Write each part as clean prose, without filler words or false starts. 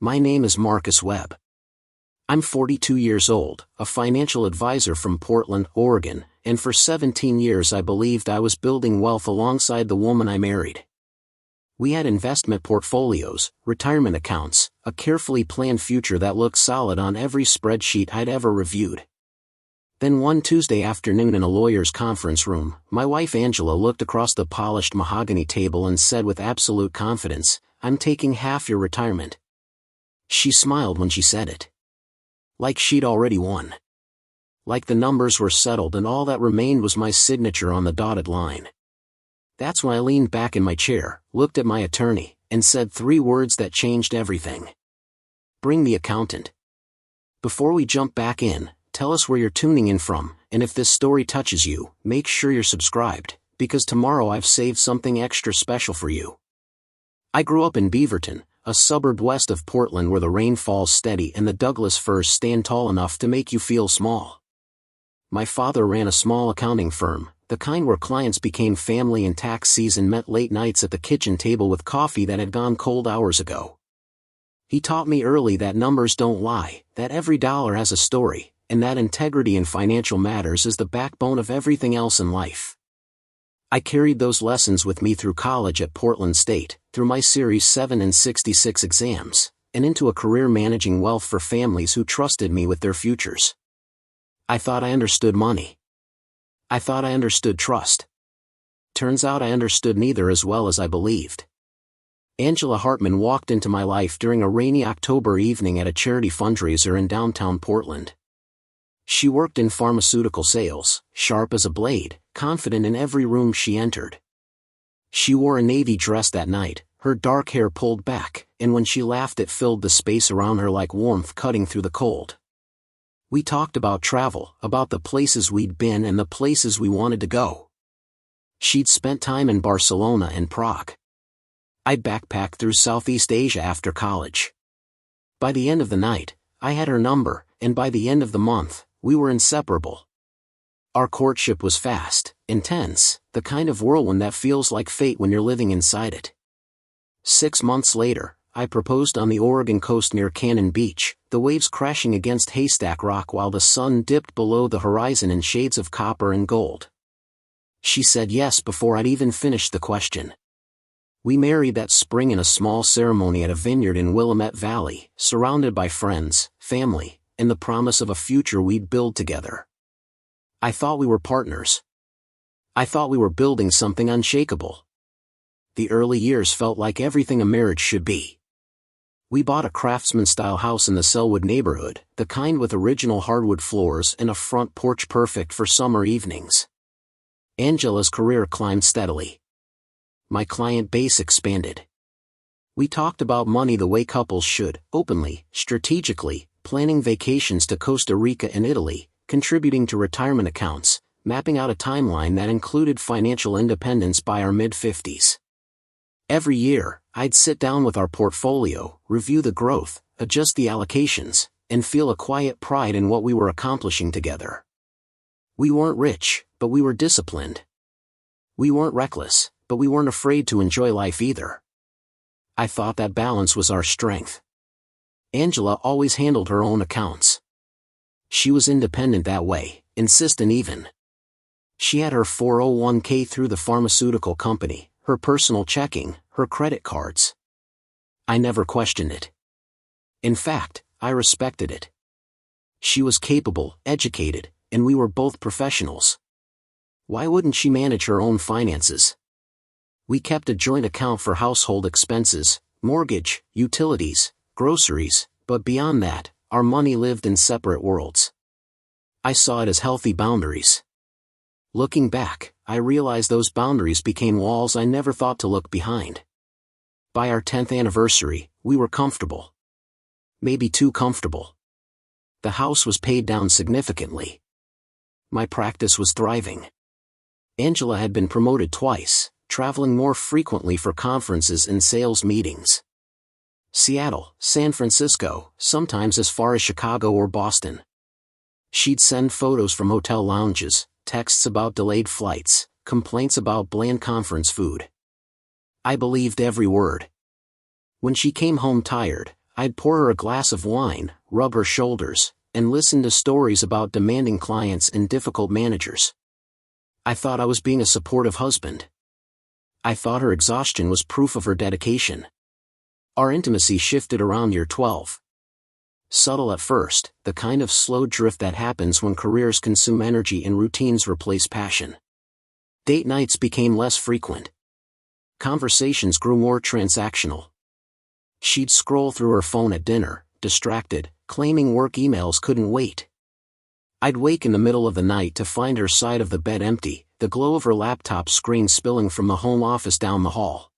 My name is Marcus Webb. I'm 42 years old, a financial advisor from Portland, Oregon, and for 17 years I believed I was building wealth alongside the woman I married. We had investment portfolios, retirement accounts, a carefully planned future that looked solid on every spreadsheet I'd ever reviewed. Then one Tuesday afternoon in a lawyer's conference room, my wife Angela looked across the polished mahogany table and said with absolute confidence, "I'm taking half your retirement." She smiled when she said it. Like she'd already won. Like the numbers were settled and all that remained was my signature on the dotted line. That's when I leaned back in my chair, looked at my attorney, and said 3 words that changed everything. "Bring the accountant." Before we jump back in, tell us where you're tuning in from, and if this story touches you, make sure you're subscribed, because tomorrow I've saved something extra special for you. I grew up in Beaverton, a suburb west of Portland where the rain falls steady and the Douglas firs stand tall enough to make you feel small. My father ran a small accounting firm, the kind where clients became family and tax season meant late nights at the kitchen table with coffee that had gone cold hours ago. He taught me early that numbers don't lie, that every dollar has a story, and that integrity in financial matters is the backbone of everything else in life. I carried those lessons with me through college at Portland State, through my Series 7 and 66 exams, and into a career managing wealth for families who trusted me with their futures. I thought I understood money. I thought I understood trust. Turns out I understood neither as well as I believed. Angela Hartman walked into my life during a rainy October evening at a charity fundraiser in downtown Portland. She worked in pharmaceutical sales, sharp as a blade, confident in every room she entered. She wore a navy dress that night, her dark hair pulled back, and when she laughed it filled the space around her like warmth cutting through the cold. We talked about travel, about the places we'd been and the places we wanted to go. She'd spent time in Barcelona and Prague. I'd backpacked through Southeast Asia after college. By the end of the night, I had her number, and by the end of the month, we were inseparable. Our courtship was fast, intense, the kind of whirlwind that feels like fate when you're living inside it. 6 months later, I proposed on the Oregon coast near Cannon Beach, the waves crashing against Haystack Rock while the sun dipped below the horizon in shades of copper and gold. She said yes before I'd even finished the question. We married that spring in a small ceremony at a vineyard in Willamette Valley, surrounded by friends, family, and the promise of a future we'd build together. I thought we were partners. I thought we were building something unshakable. The early years felt like everything a marriage should be. We bought a craftsman-style house in the Selwood neighborhood, the kind with original hardwood floors and a front porch perfect for summer evenings. Angela's career climbed steadily. My client base expanded. We talked about money the way couples should, openly, strategically, planning vacations to Costa Rica and Italy, contributing to retirement accounts, mapping out a timeline that included financial independence by our mid-50s. Every year, I'd sit down with our portfolio, review the growth, adjust the allocations, and feel a quiet pride in what we were accomplishing together. We weren't rich, but we were disciplined. We weren't reckless, but we weren't afraid to enjoy life either. I thought that balance was our strength. Angela always handled her own accounts. She was independent that way, insistent even. She had her 401k through the pharmaceutical company, her personal checking, her credit cards. I never questioned it. In fact, I respected it. She was capable, educated, and we were both professionals. Why wouldn't she manage her own finances? We kept a joint account for household expenses, mortgage, utilities, groceries, but beyond that, our money lived in separate worlds. I saw it as healthy boundaries. Looking back, I realized those boundaries became walls I never thought to look behind. By our 10th anniversary, we were comfortable. Maybe too comfortable. The house was paid down significantly. My practice was thriving. Angela had been promoted twice, traveling more frequently for conferences and sales meetings. Seattle, San Francisco, sometimes as far as Chicago or Boston. She'd send photos from hotel lounges, texts about delayed flights, complaints about bland conference food. I believed every word. When she came home tired, I'd pour her a glass of wine, rub her shoulders, and listen to stories about demanding clients and difficult managers. I thought I was being a supportive husband. I thought her exhaustion was proof of her dedication. Our intimacy shifted around year 12. Subtle at first, the kind of slow drift that happens when careers consume energy and routines replace passion. Date nights became less frequent. Conversations grew more transactional. She'd scroll through her phone at dinner, distracted, claiming work emails couldn't wait. I'd wake in the middle of the night to find her side of the bed empty, the glow of her laptop screen spilling from the home office down the hall.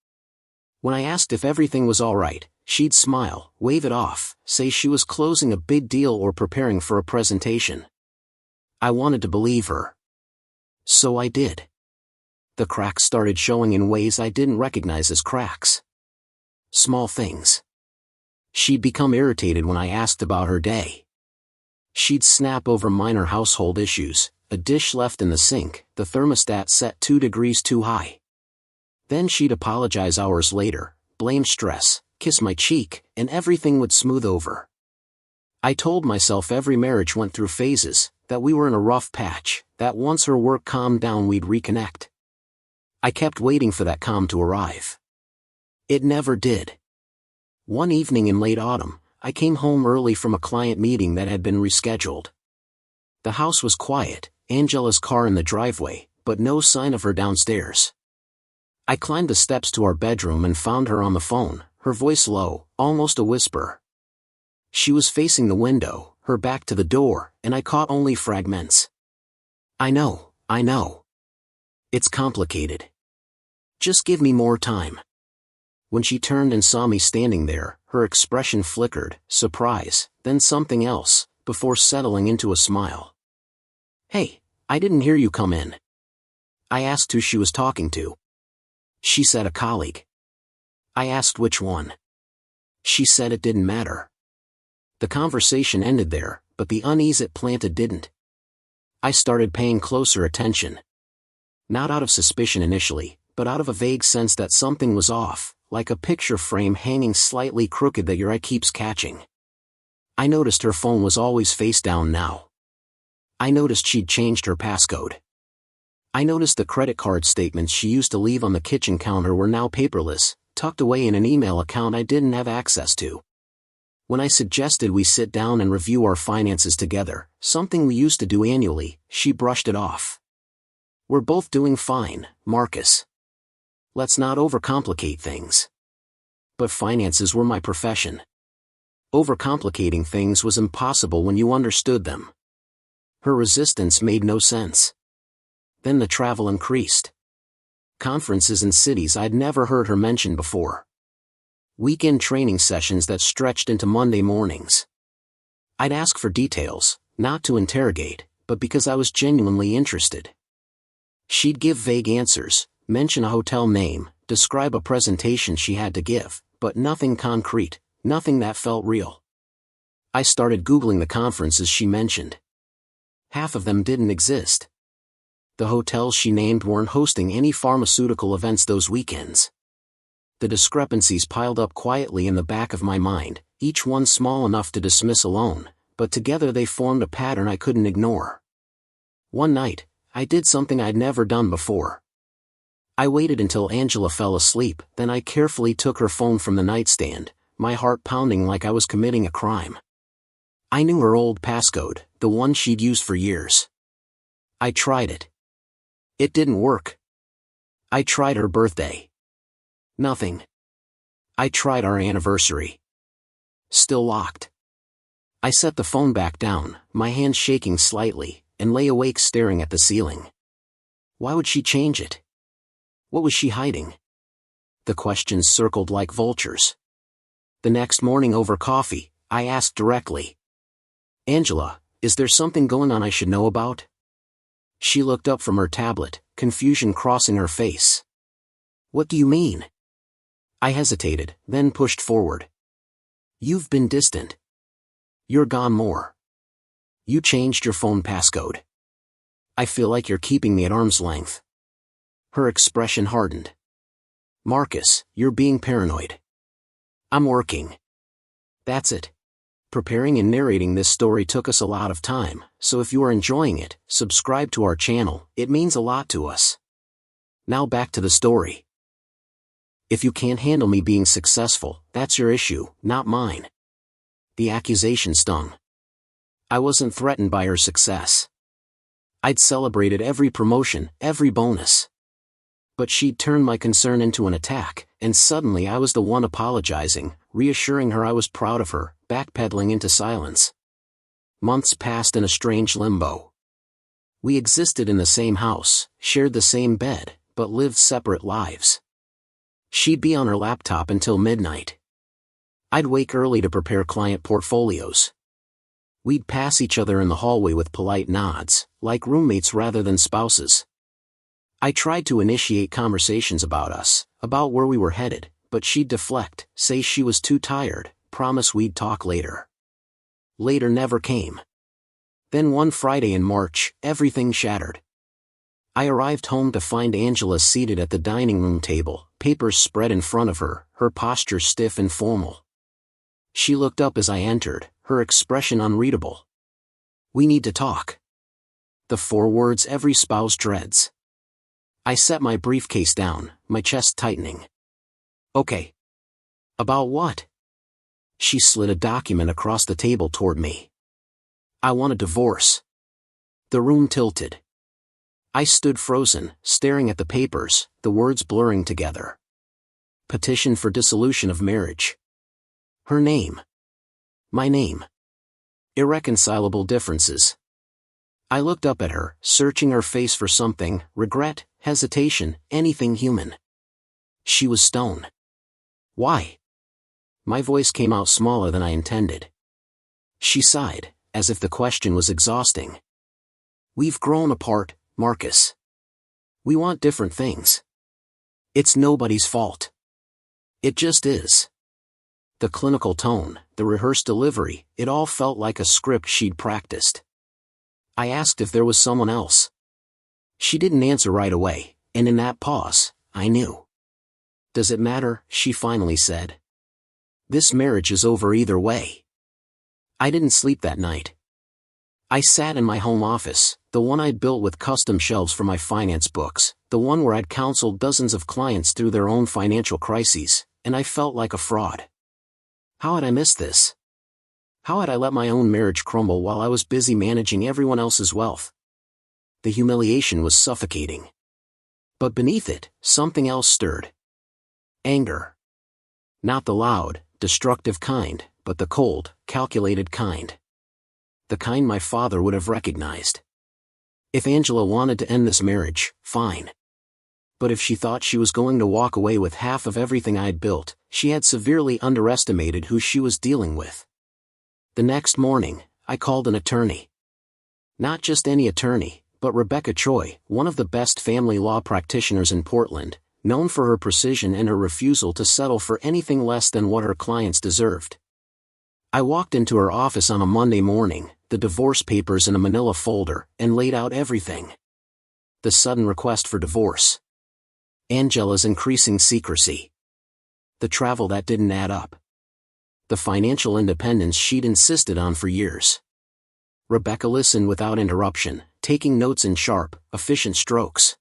When I asked if everything was all right, she'd smile, wave it off, say she was closing a big deal or preparing for a presentation. I wanted to believe her. So I did. The cracks started showing in ways I didn't recognize as cracks. Small things. She'd become irritated when I asked about her day. She'd snap over minor household issues, a dish left in the sink, the thermostat set 2 degrees too high. Then she'd apologize hours later, blame stress, kiss my cheek, and everything would smooth over. I told myself every marriage went through phases, that we were in a rough patch, that once her work calmed down we'd reconnect. I kept waiting for that calm to arrive. It never did. One evening in late autumn, I came home early from a client meeting that had been rescheduled. The house was quiet, Angela's car in the driveway, but no sign of her downstairs. I climbed the steps to our bedroom and found her on the phone, her voice low, almost a whisper. She was facing the window, her back to the door, and I caught only fragments. I know. It's complicated. Just give me more time. When she turned and saw me standing there, her expression flickered, surprise, then something else, before settling into a smile. Hey, I didn't hear you come in. I asked who she was talking to. She said a colleague. I asked which one. She said it didn't matter. The conversation ended there, but the unease it planted didn't. I started paying closer attention. Not out of suspicion initially, but out of a vague sense that something was off, like a picture frame hanging slightly crooked that your eye keeps catching. I noticed her phone was always face down now. I noticed she'd changed her passcode. I noticed the credit card statements she used to leave on the kitchen counter were now paperless, tucked away in an email account I didn't have access to. When I suggested we sit down and review our finances together, something we used to do annually, she brushed it off. We're both doing fine, Marcus. Let's not overcomplicate things. But finances were my profession. Overcomplicating things was impossible when you understood them. Her resistance made no sense. Then the travel increased. Conferences in cities I'd never heard her mention before. Weekend training sessions that stretched into Monday mornings. I'd ask for details, not to interrogate, but because I was genuinely interested. She'd give vague answers, mention a hotel name, describe a presentation she had to give, but nothing concrete, nothing that felt real. I started Googling the conferences she mentioned. Half of them didn't exist. The hotels she named weren't hosting any pharmaceutical events those weekends. The discrepancies piled up quietly in the back of my mind, each one small enough to dismiss alone, but together they formed a pattern I couldn't ignore. One night, I did something I'd never done before. I waited until Angela fell asleep, then I carefully took her phone from the nightstand, my heart pounding like I was committing a crime. I knew her old passcode, the one she'd used for years. I tried it. It didn't work. I tried her birthday. Nothing. I tried our anniversary. Still locked. I set the phone back down, my hand shaking slightly, and lay awake staring at the ceiling. Why would she change it? What was she hiding? The questions circled like vultures. The next morning over coffee, I asked directly. Angela, is there something going on I should know about? She looked up from her tablet, confusion crossing her face. What do you mean? I hesitated, then pushed forward. You've been distant. You're gone more. You changed your phone passcode. I feel like you're keeping me at arm's length. Her expression hardened. Marcus, you're being paranoid. I'm working. That's it. Preparing and narrating this story took us a lot of time, so if you are enjoying it, subscribe to our channel, it means a lot to us. Now back to the story. If you can't handle me being successful, that's your issue, not mine. The accusation stung. I wasn't threatened by her success. I'd celebrated every promotion, every bonus. But she'd turned my concern into an attack, and suddenly I was the one apologizing, reassuring her I was proud of her, backpedaling into silence. Months passed in a strange limbo. We existed in the same house, shared the same bed, but lived separate lives. She'd be on her laptop until midnight. I'd wake early to prepare client portfolios. We'd pass each other in the hallway with polite nods, like roommates rather than spouses. I tried to initiate conversations about us, about where we were headed, but she'd deflect, say she was too tired, promise we'd talk later. Later never came. Then one Friday in March, everything shattered. I arrived home to find Angela seated at the dining room table, papers spread in front of her, her posture stiff and formal. She looked up as I entered, her expression unreadable. "We need to talk." The 4 words every spouse dreads. I set my briefcase down, my chest tightening. "Okay. About what?" She slid a document across the table toward me. "I want a divorce." The room tilted. I stood frozen, staring at the papers, the words blurring together. Petition for dissolution of marriage. Her name. My name. Irreconcilable differences. I looked up at her, searching her face for something, regret, hesitation, anything human. She was stone. "Why?" My voice came out smaller than I intended. She sighed, as if the question was exhausting. "We've grown apart, Marcus. We want different things. It's nobody's fault. It just is." The clinical tone, the rehearsed delivery, it all felt like a script she'd practiced. I asked if there was someone else. She didn't answer right away, and in that pause, I knew. "Does it matter?" she finally said. "This marriage is over either way." I didn't sleep that night. I sat in my home office, the one I'd built with custom shelves for my finance books, the one where I'd counseled dozens of clients through their own financial crises, and I felt like a fraud. How had I missed this? How had I let my own marriage crumble while I was busy managing everyone else's wealth? The humiliation was suffocating. But beneath it, something else stirred. Anger. Not the loud, destructive kind, but the cold, calculated kind. The kind my father would have recognized. If Angela wanted to end this marriage, fine. But if she thought she was going to walk away with half of everything I'd built, she had severely underestimated who she was dealing with. The next morning, I called an attorney. Not just any attorney, but Rebecca Choi, one of the best family law practitioners in Portland, known for her precision and her refusal to settle for anything less than what her clients deserved. I walked into her office on a Monday morning, the divorce papers in a manila folder, and laid out everything. The sudden request for divorce. Angela's increasing secrecy. The travel that didn't add up. The financial independence she'd insisted on for years. Rebecca listened without interruption, taking notes in sharp, efficient strokes.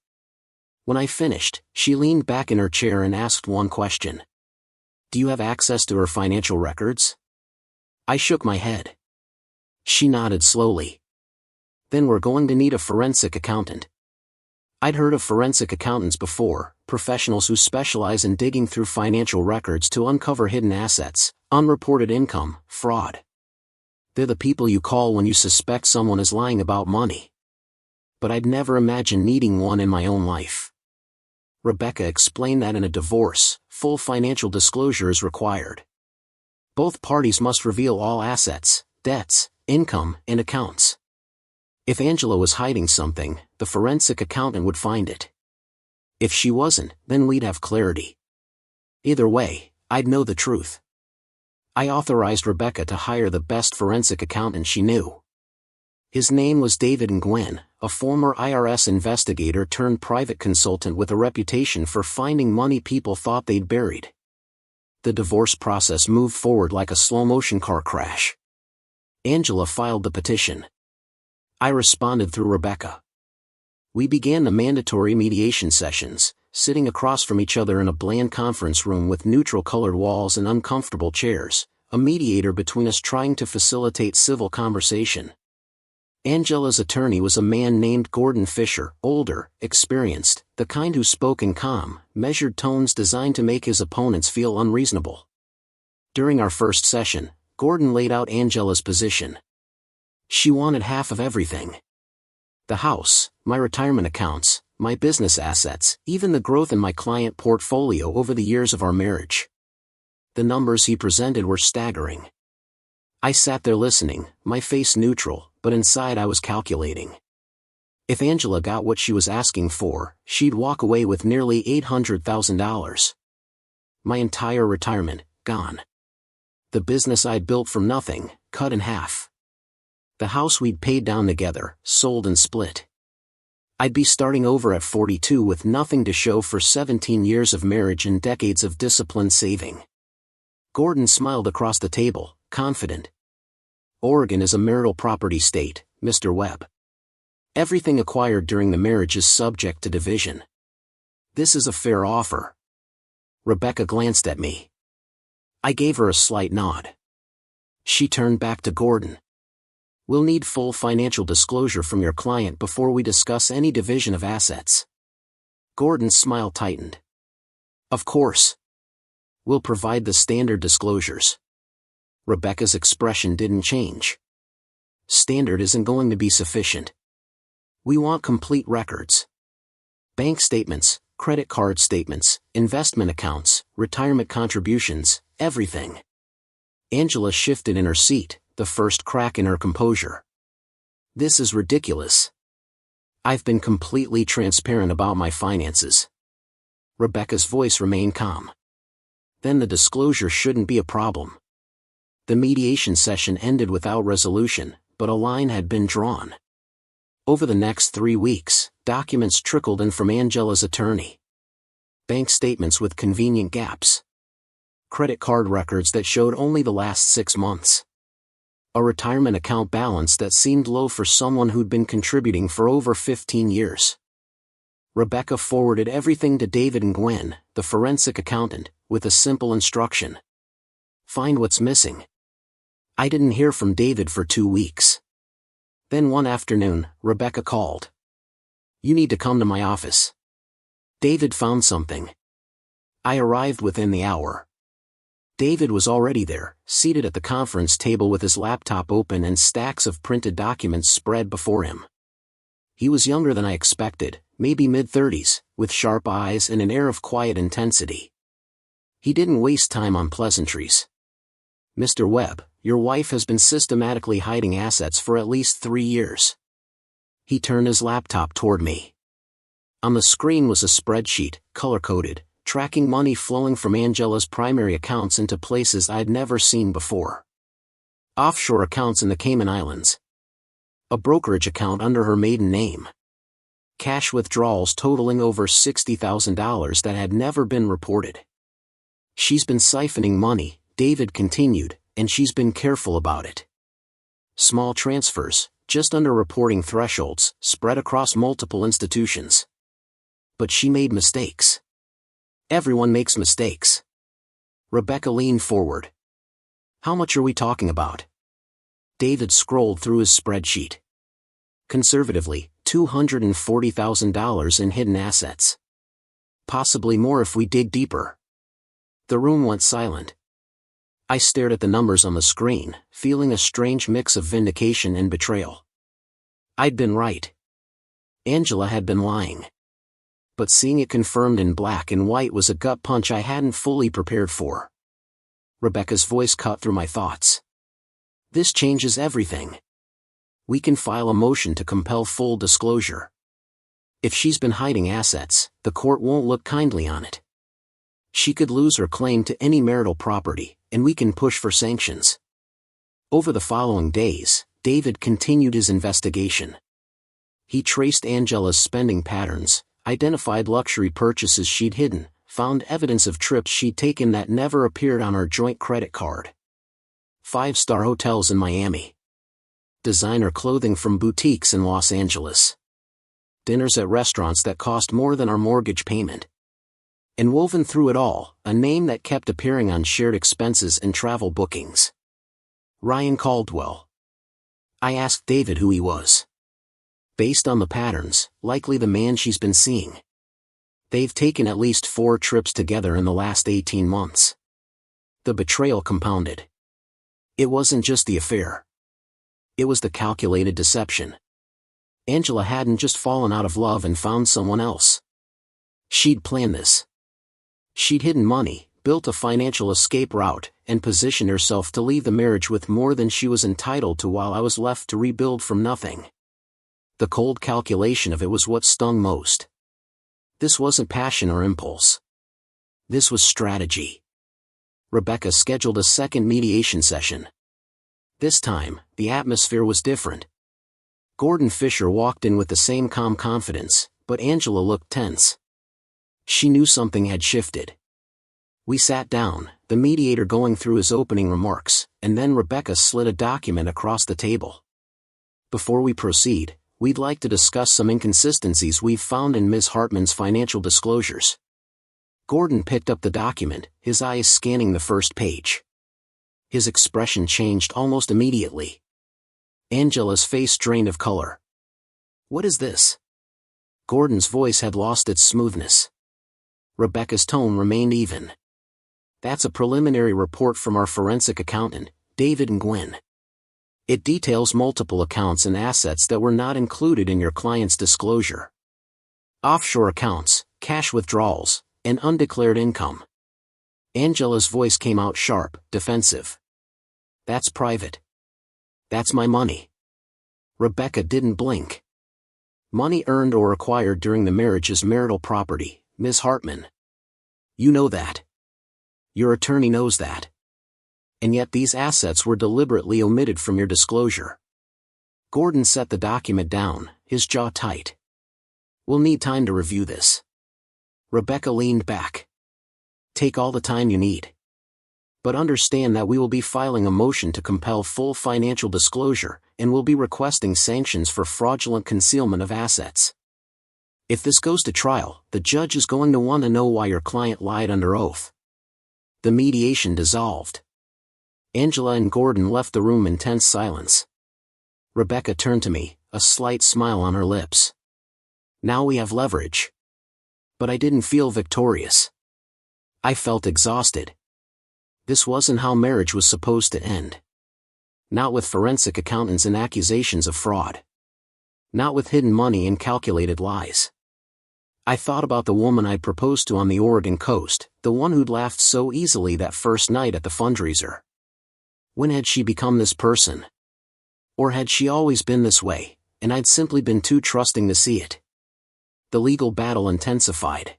When I finished, she leaned back in her chair and asked one question. "Do you have access to her financial records?" I shook my head. She nodded slowly. "Then we're going to need a forensic accountant." I'd heard of forensic accountants before, professionals who specialize in digging through financial records to uncover hidden assets, unreported income, fraud. They're the people you call when you suspect someone is lying about money. But I'd never imagined needing one in my own life. Rebecca explained that in a divorce, full financial disclosure is required. Both parties must reveal all assets, debts, income, and accounts. If Angela was hiding something, the forensic accountant would find it. If she wasn't, then we'd have clarity. Either way, I'd know the truth. I authorized Rebecca to hire the best forensic accountant she knew. His name was David Nguyen, a former IRS investigator turned private consultant with a reputation for finding money people thought they'd buried. The divorce process moved forward like a slow-motion car crash. Angela filed the petition. I responded through Rebecca. We began the mandatory mediation sessions, sitting across from each other in a bland conference room with neutral-colored walls and uncomfortable chairs, a mediator between us trying to facilitate civil conversation. Angela's attorney was a man named Gordon Fisher, older, experienced, the kind who spoke in calm, measured tones designed to make his opponents feel unreasonable. During our first session, Gordon laid out Angela's position. She wanted half of everything. The house, my retirement accounts, my business assets, even the growth in my client portfolio over the years of our marriage. The numbers he presented were staggering. I sat there listening, my face neutral, but inside I was calculating. If Angela got what she was asking for, she'd walk away with nearly $800,000. My entire retirement, gone. The business I'd built from nothing, cut in half. The house we'd paid down together, sold and split. I'd be starting over at 42 with nothing to show for 17 years of marriage and decades of disciplined saving. Gordon smiled across the table, confident. Oregon is a marital property state, Mr. Webb. Everything acquired during the marriage is subject to division. This is a fair offer. Rebecca glanced at me. I gave her a slight nod. She turned back to Gordon. We'll need full financial disclosure from your client before we discuss any division of assets. Gordon's smile tightened. Of course. We'll provide the standard disclosures. Rebecca's expression didn't change. Standard isn't going to be sufficient. We want complete records. Bank statements, credit card statements, investment accounts, retirement contributions, everything. Angela shifted in her seat, the first crack in her composure. This is ridiculous. I've been completely transparent about my finances. Rebecca's voice remained calm. Then the disclosure shouldn't be a problem. The mediation session ended without resolution, but a line had been drawn. Over the next 3 weeks, documents trickled in from Angela's attorney. Bank statements with convenient gaps. Credit card records that showed only the last 6 months. A retirement account balance that seemed low for someone who'd been contributing for over 15 years. Rebecca forwarded everything to David and Gwen, the forensic accountant, with a simple instruction. Find what's missing. I didn't hear from David for 2 weeks. Then one afternoon, Rebecca called. You need to come to my office. David found something. I arrived within the hour. David was already there, seated at the conference table with his laptop open and stacks of printed documents spread before him. He was younger than I expected, maybe mid-30s, with sharp eyes and an air of quiet intensity. He didn't waste time on pleasantries. Mr. Webb, your wife has been systematically hiding assets for at least 3 years. He turned his laptop toward me. On the screen was a spreadsheet, color-coded, tracking money flowing from Angela's primary accounts into places I'd never seen before. Offshore accounts in the Cayman Islands. A brokerage account under her maiden name. Cash withdrawals totaling over $60,000 that had never been reported. She's been siphoning money, David continued, and she's been careful about it. Small transfers, just under reporting thresholds, spread across multiple institutions. But she made mistakes. Everyone makes mistakes. Rebecca leaned forward. How much are we talking about? David scrolled through his spreadsheet. Conservatively, $240,000 in hidden assets. Possibly more if we dig deeper. The room went silent. I stared at the numbers on the screen, feeling a strange mix of vindication and betrayal. I'd been right. Angela had been lying. But seeing it confirmed in black and white was a gut punch I hadn't fully prepared for. Rebecca's voice cut through my thoughts. This changes everything. We can file a motion to compel full disclosure. If she's been hiding assets, the court won't look kindly on it. She could lose her claim to any marital property, and we can push for sanctions. Over the following days, David continued his investigation. He traced Angela's spending patterns, identified luxury purchases she'd hidden, found evidence of trips she'd taken that never appeared on our joint credit card. 5-star hotels in Miami. Designer clothing from boutiques in Los Angeles. Dinners at restaurants that cost more than our mortgage payment. And woven through it all, a name that kept appearing on shared expenses and travel bookings. Ryan Caldwell. I asked David who he was. Based on the patterns, likely the man she's been seeing. They've taken at least 4 trips together in the last 18 months. The betrayal compounded. It wasn't just the affair. It was the calculated deception. Angela hadn't just fallen out of love and found someone else. She'd planned this. She'd hidden money, built a financial escape route, and positioned herself to leave the marriage with more than she was entitled to while I was left to rebuild from nothing. The cold calculation of it was what stung most. This wasn't passion or impulse. This was strategy. Rebecca scheduled a second mediation session. This time, the atmosphere was different. Gordon Fisher walked in with the same calm confidence, but Angela looked tense. She knew something had shifted. We sat down, the mediator going through his opening remarks, and then Rebecca slid a document across the table. Before we proceed, we'd like to discuss some inconsistencies we've found in Ms. Hartman's financial disclosures. Gordon picked up the document, his eyes scanning the first page. His expression changed almost immediately. Angela's face drained of color. What is this? Gordon's voice had lost its smoothness. Rebecca's tone remained even. That's a preliminary report from our forensic accountant, David and Gwen. It details multiple accounts and assets that were not included in your client's disclosure. Offshore accounts, cash withdrawals, and undeclared income. Angela's voice came out sharp, defensive. That's private. That's my money. Rebecca didn't blink. Money earned or acquired during the marriage is marital property, Ms. Hartman. You know that. Your attorney knows that. And yet these assets were deliberately omitted from your disclosure. Gordon set the document down, his jaw tight. We'll need time to review this. Rebecca leaned back. Take all the time you need. But understand that we will be filing a motion to compel full financial disclosure, and will be requesting sanctions for fraudulent concealment of assets. If this goes to trial, the judge is going to want to know why your client lied under oath. The mediation dissolved. Angela and Gordon left the room in tense silence. Rebecca turned to me, a slight smile on her lips. Now we have leverage. But I didn't feel victorious. I felt exhausted. This wasn't how marriage was supposed to end. Not with forensic accountants and accusations of fraud. Not with hidden money and calculated lies. I thought about the woman I'd proposed to on the Oregon coast, the one who'd laughed so easily that first night at the fundraiser. When had she become this person? Or had she always been this way, and I'd simply been too trusting to see it? The legal battle intensified.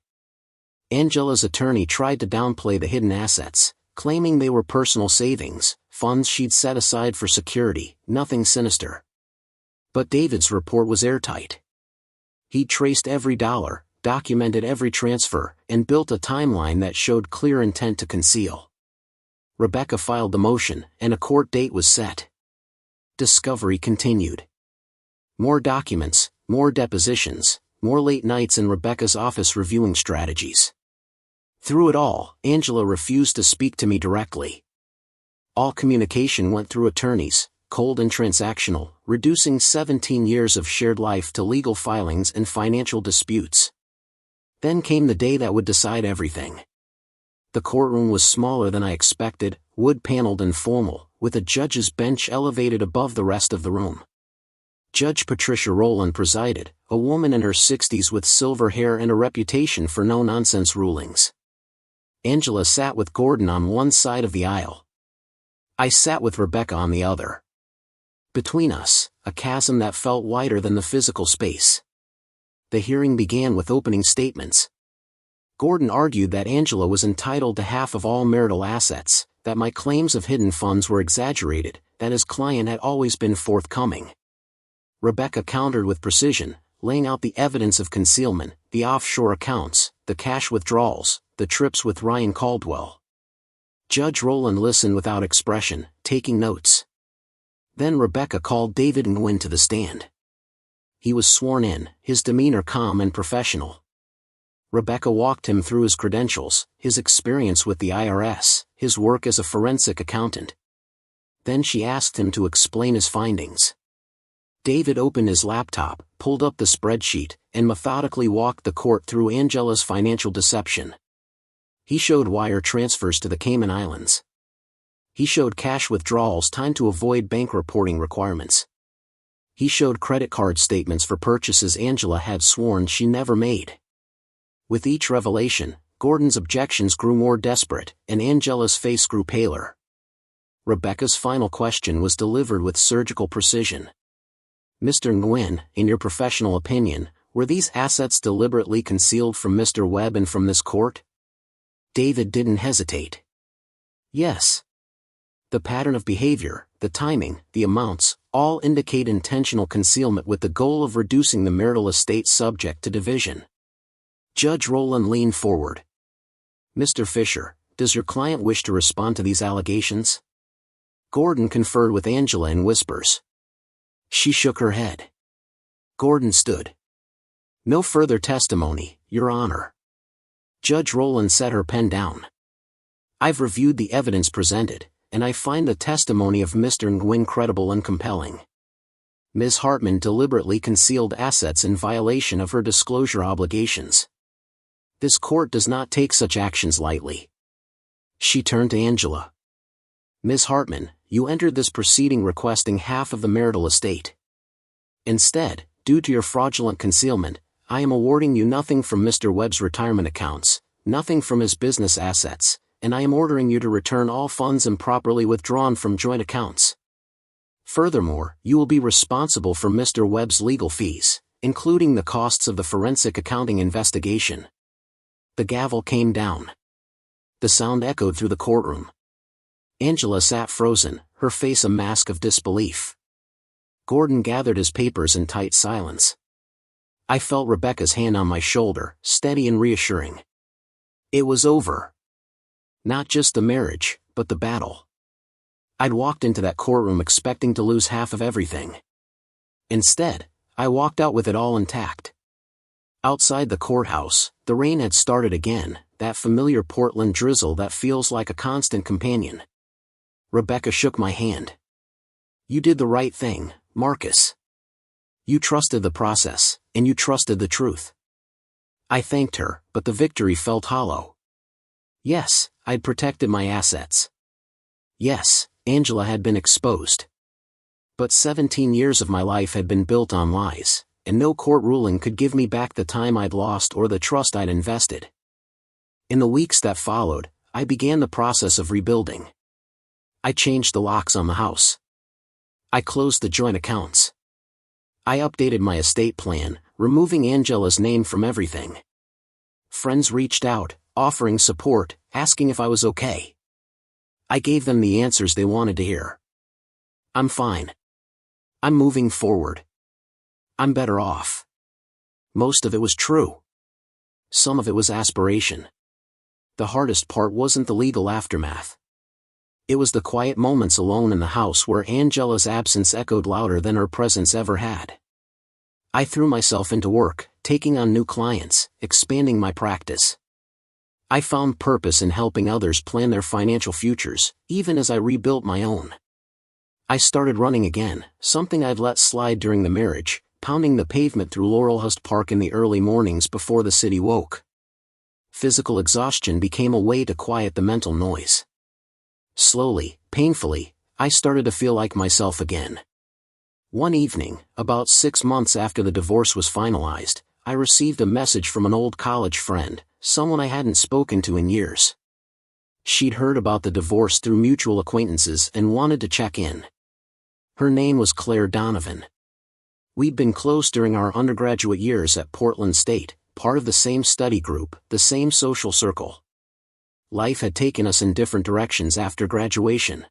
Angela's attorney tried to downplay the hidden assets, claiming they were personal savings, funds she'd set aside for security, nothing sinister. But David's report was airtight. He'd traced every dollar, documented every transfer, and built a timeline that showed clear intent to conceal. Rebecca filed the motion, and a court date was set. Discovery continued. More documents, more depositions, more late nights in Rebecca's office reviewing strategies. Through it all, Angela refused to speak to me directly. All communication went through attorneys, cold and transactional, reducing 17 years of shared life to legal filings and financial disputes. Then came the day that would decide everything. The courtroom was smaller than I expected, wood-paneled and formal, with a judge's bench elevated above the rest of the room. Judge Patricia Rowland presided, a woman in her 60s with silver hair and a reputation for no-nonsense rulings. Angela sat with Gordon on one side of the aisle. I sat with Rebecca on the other. Between us, a chasm that felt wider than the physical space. The hearing began with opening statements. Gordon argued that Angela was entitled to half of all marital assets, that my claims of hidden funds were exaggerated, that his client had always been forthcoming. Rebecca countered with precision, laying out the evidence of concealment, the offshore accounts, the cash withdrawals, the trips with Ryan Caldwell. Judge Rowland listened without expression, taking notes. Then Rebecca called David Nguyen to the stand. He was sworn in, his demeanor calm and professional. Rebecca walked him through his credentials, his experience with the IRS, his work as a forensic accountant. Then she asked him to explain his findings. David opened his laptop, pulled up the spreadsheet, and methodically walked the court through Angela's financial deception. He showed wire transfers to the Cayman Islands. He showed cash withdrawals timed to avoid bank reporting requirements. He showed credit card statements for purchases Angela had sworn she never made. With each revelation, Gordon's objections grew more desperate, and Angela's face grew paler. Rebecca's final question was delivered with surgical precision. Mr. Nguyen, in your professional opinion, were these assets deliberately concealed from Mr. Webb and from this court? David didn't hesitate. Yes. The pattern of behavior, the timing, the amounts, all indicate intentional concealment with the goal of reducing the marital estate subject to division. Judge Rowland leaned forward. Mr. Fisher, does your client wish to respond to these allegations? Gordon conferred with Angela in whispers. She shook her head. Gordon stood. No further testimony, Your Honor. Judge Rowland set her pen down. I've reviewed the evidence presented, and I find the testimony of Mr. Nguyen credible and compelling. Ms. Hartman deliberately concealed assets in violation of her disclosure obligations. This court does not take such actions lightly. She turned to Angela. Ms. Hartman, you entered this proceeding requesting half of the marital estate. Instead, due to your fraudulent concealment, I am awarding you nothing from Mr. Webb's retirement accounts, nothing from his business assets, and I am ordering you to return all funds improperly withdrawn from joint accounts. Furthermore, you will be responsible for Mr. Webb's legal fees, including the costs of the forensic accounting investigation. The gavel came down. The sound echoed through the courtroom. Angela sat frozen, her face a mask of disbelief. Gordon gathered his papers in tight silence. I felt Rebecca's hand on my shoulder, steady and reassuring. It was over. Not just the marriage, but the battle. I'd walked into that courtroom expecting to lose half of everything. Instead, I walked out with it all intact. Outside the courthouse, the rain had started again, that familiar Portland drizzle that feels like a constant companion. Rebecca shook my hand. You did the right thing, Marcus. You trusted the process, and you trusted the truth. I thanked her, but the victory felt hollow. Yes, I'd protected my assets. Yes, Angela had been exposed. But 17 years of my life had been built on lies, and no court ruling could give me back the time I'd lost or the trust I'd invested. In the weeks that followed, I began the process of rebuilding. I changed the locks on the house. I closed the joint accounts. I updated my estate plan, removing Angela's name from everything. Friends reached out, offering support, asking if I was okay. I gave them the answers they wanted to hear. I'm fine. I'm moving forward. I'm better off. Most of it was true. Some of it was aspiration. The hardest part wasn't the legal aftermath. It was the quiet moments alone in the house where Angela's absence echoed louder than her presence ever had. I threw myself into work, taking on new clients, expanding my practice. I found purpose in helping others plan their financial futures, even as I rebuilt my own. I started running again, something I'd let slide during the marriage, pounding the pavement through Laurelhurst Park in the early mornings before the city woke. Physical exhaustion became a way to quiet the mental noise. Slowly, painfully, I started to feel like myself again. One evening, about 6 months after the divorce was finalized, I received a message from an old college friend, someone I hadn't spoken to in years. She'd heard about the divorce through mutual acquaintances and wanted to check in. Her name was Claire Donovan. We'd been close during our undergraduate years at Portland State, part of the same study group, the same social circle. Life had taken us in different directions after graduation.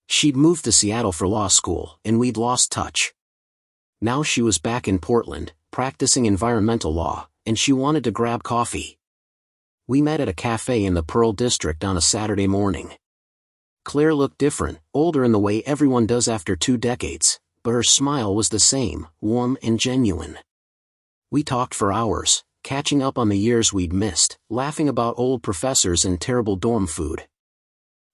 She'd moved to Seattle for law school, and we'd lost touch. Now she was back in Portland, practicing environmental law, and she wanted to grab coffee. We met at a cafe in the Pearl District on a Saturday morning. Claire looked different, older in the way everyone does after 2 decades, but her smile was the same, warm and genuine. We talked for hours, catching up on the years we'd missed, laughing about old professors and terrible dorm food.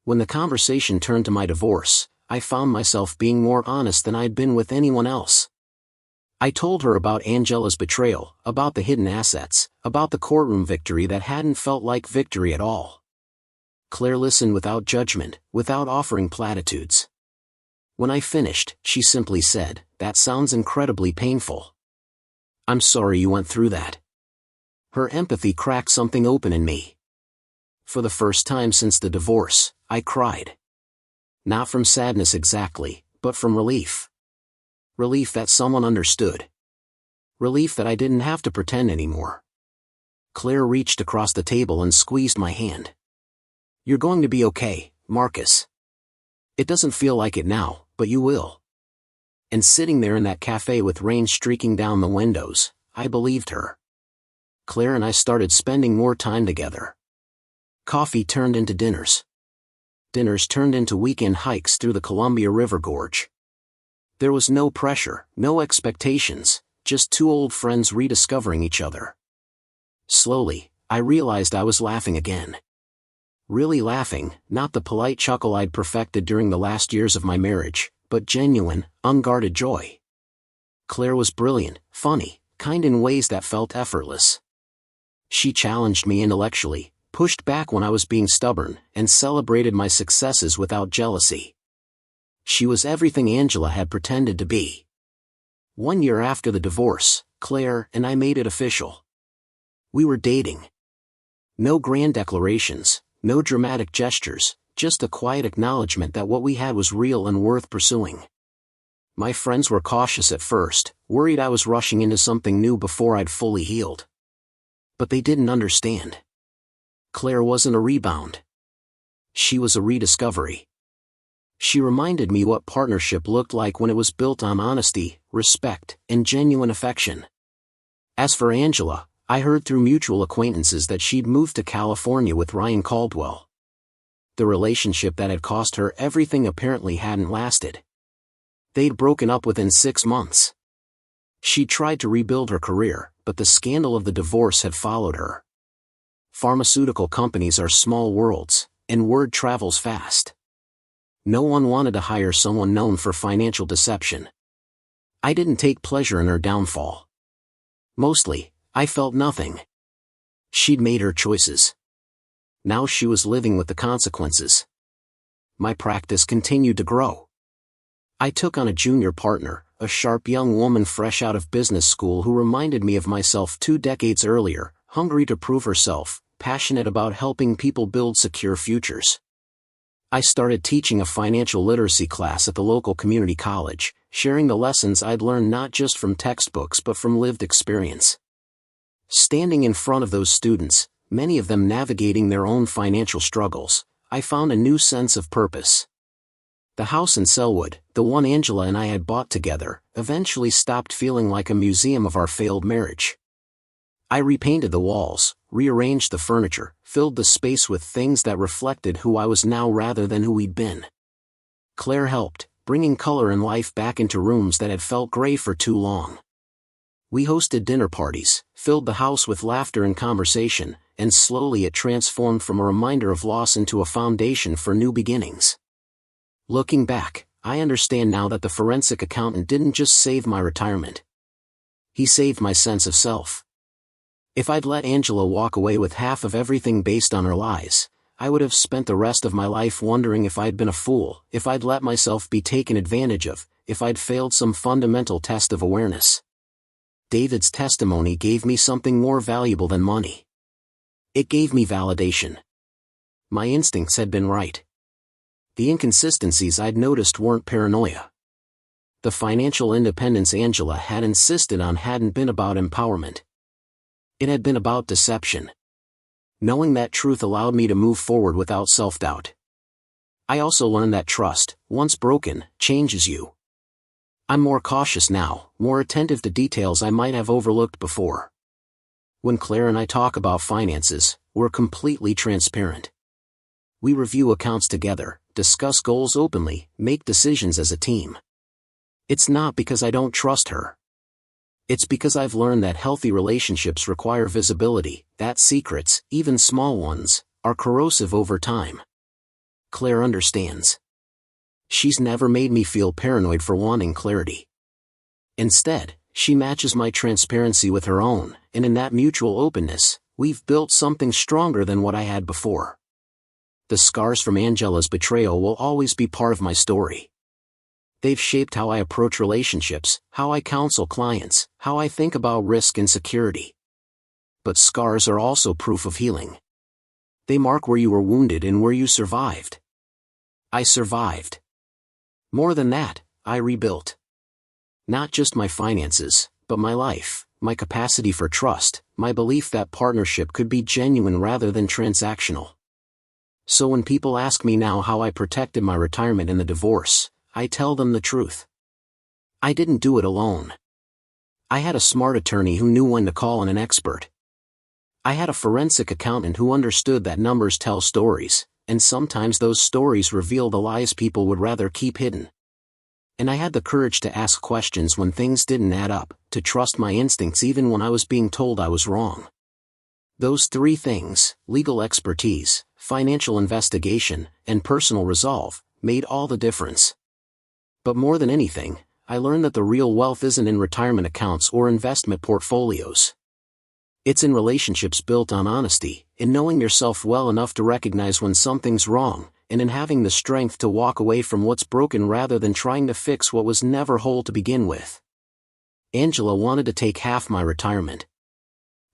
When the conversation turned to my divorce, I found myself being more honest than I'd been with anyone else. I told her about Angela's betrayal, about the hidden assets, about the courtroom victory that hadn't felt like victory at all. Claire listened without judgment, without offering platitudes. When I finished, she simply said, "That sounds incredibly painful. I'm sorry you went through that." Her empathy cracked something open in me. For the first time since the divorce, I cried. Not from sadness exactly, but from relief. Relief that someone understood. Relief that I didn't have to pretend anymore. Claire reached across the table and squeezed my hand. "You're going to be okay, Marcus. It doesn't feel like it now, but you will." And sitting there in that cafe with rain streaking down the windows, I believed her. Claire and I started spending more time together. Coffee turned into dinners. Dinners turned into weekend hikes through the Columbia River Gorge. There was no pressure, no expectations, just 2 old friends rediscovering each other. Slowly, I realized I was laughing again. Really laughing, not the polite chuckle I'd perfected during the last years of my marriage, but genuine, unguarded joy. Claire was brilliant, funny, kind in ways that felt effortless. She challenged me intellectually, pushed back when I was being stubborn, and celebrated my successes without jealousy. She was everything Angela had pretended to be. 1 year after the divorce, Claire and I made it official. We were dating. No grand declarations, no dramatic gestures, just a quiet acknowledgement that what we had was real and worth pursuing. My friends were cautious at first, worried I was rushing into something new before I'd fully healed. But they didn't understand. Claire wasn't a rebound. She was a rediscovery. She reminded me what partnership looked like when it was built on honesty, respect, and genuine affection. As for Angela, I heard through mutual acquaintances that she'd moved to California with Ryan Caldwell. The relationship that had cost her everything apparently hadn't lasted. They'd broken up within 6 months. She tried to rebuild her career, but the scandal of the divorce had followed her. Pharmaceutical companies are small worlds, and word travels fast. No one wanted to hire someone known for financial deception. I didn't take pleasure in her downfall. Mostly, I felt nothing. She'd made her choices. Now she was living with the consequences. My practice continued to grow. I took on a junior partner, a sharp young woman fresh out of business school who reminded me of myself 2 decades earlier, hungry to prove herself, passionate about helping people build secure futures. I started teaching a financial literacy class at the local community college, sharing the lessons I'd learned not just from textbooks but from lived experience. Standing in front of those students, many of them navigating their own financial struggles, I found a new sense of purpose. The house in Selwood, the one Angela and I had bought together, eventually stopped feeling like a museum of our failed marriage. I repainted the walls, rearranged the furniture, filled the space with things that reflected who I was now rather than who we'd been. Claire helped, bringing color and life back into rooms that had felt gray for too long. We hosted dinner parties, filled the house with laughter and conversation, and slowly it transformed from a reminder of loss into a foundation for new beginnings. Looking back, I understand now that the forensic accountant didn't just save my retirement. He saved my sense of self. If I'd let Angela walk away with half of everything based on her lies, I would have spent the rest of my life wondering if I'd been a fool, if I'd let myself be taken advantage of, if I'd failed some fundamental test of awareness. David's testimony gave me something more valuable than money. It gave me validation. My instincts had been right. The inconsistencies I'd noticed weren't paranoia. The financial independence Angela had insisted on hadn't been about empowerment. It had been about deception. Knowing that truth allowed me to move forward without self-doubt. I also learned that trust, once broken, changes you. I'm more cautious now, more attentive to details I might have overlooked before. When Claire and I talk about finances, we're completely transparent. We review accounts together, discuss goals openly, make decisions as a team. It's not because I don't trust her. It's because I've learned that healthy relationships require visibility, that secrets, even small ones, are corrosive over time. Claire understands. She's never made me feel paranoid for wanting clarity. Instead, she matches my transparency with her own, and in that mutual openness, we've built something stronger than what I had before. The scars from Angela's betrayal will always be part of my story. They've shaped how I approach relationships, how I counsel clients, how I think about risk and security. But scars are also proof of healing. They mark where you were wounded and where you survived. I survived. More than that, I rebuilt. Not just my finances, but my life, my capacity for trust, my belief that partnership could be genuine rather than transactional. So when people ask me now how I protected my retirement in the divorce, I tell them the truth. I didn't do it alone. I had a smart attorney who knew when to call on an expert. I had a forensic accountant who understood that numbers tell stories, and sometimes those stories reveal the lies people would rather keep hidden. And I had the courage to ask questions when things didn't add up, to trust my instincts even when I was being told I was wrong. Those three things, legal expertise, financial investigation, and personal resolve, made all the difference. But more than anything, I learned that the real wealth isn't in retirement accounts or investment portfolios. It's in relationships built on honesty, in knowing yourself well enough to recognize when something's wrong, and in having the strength to walk away from what's broken rather than trying to fix what was never whole to begin with. Angela wanted to take half my retirement.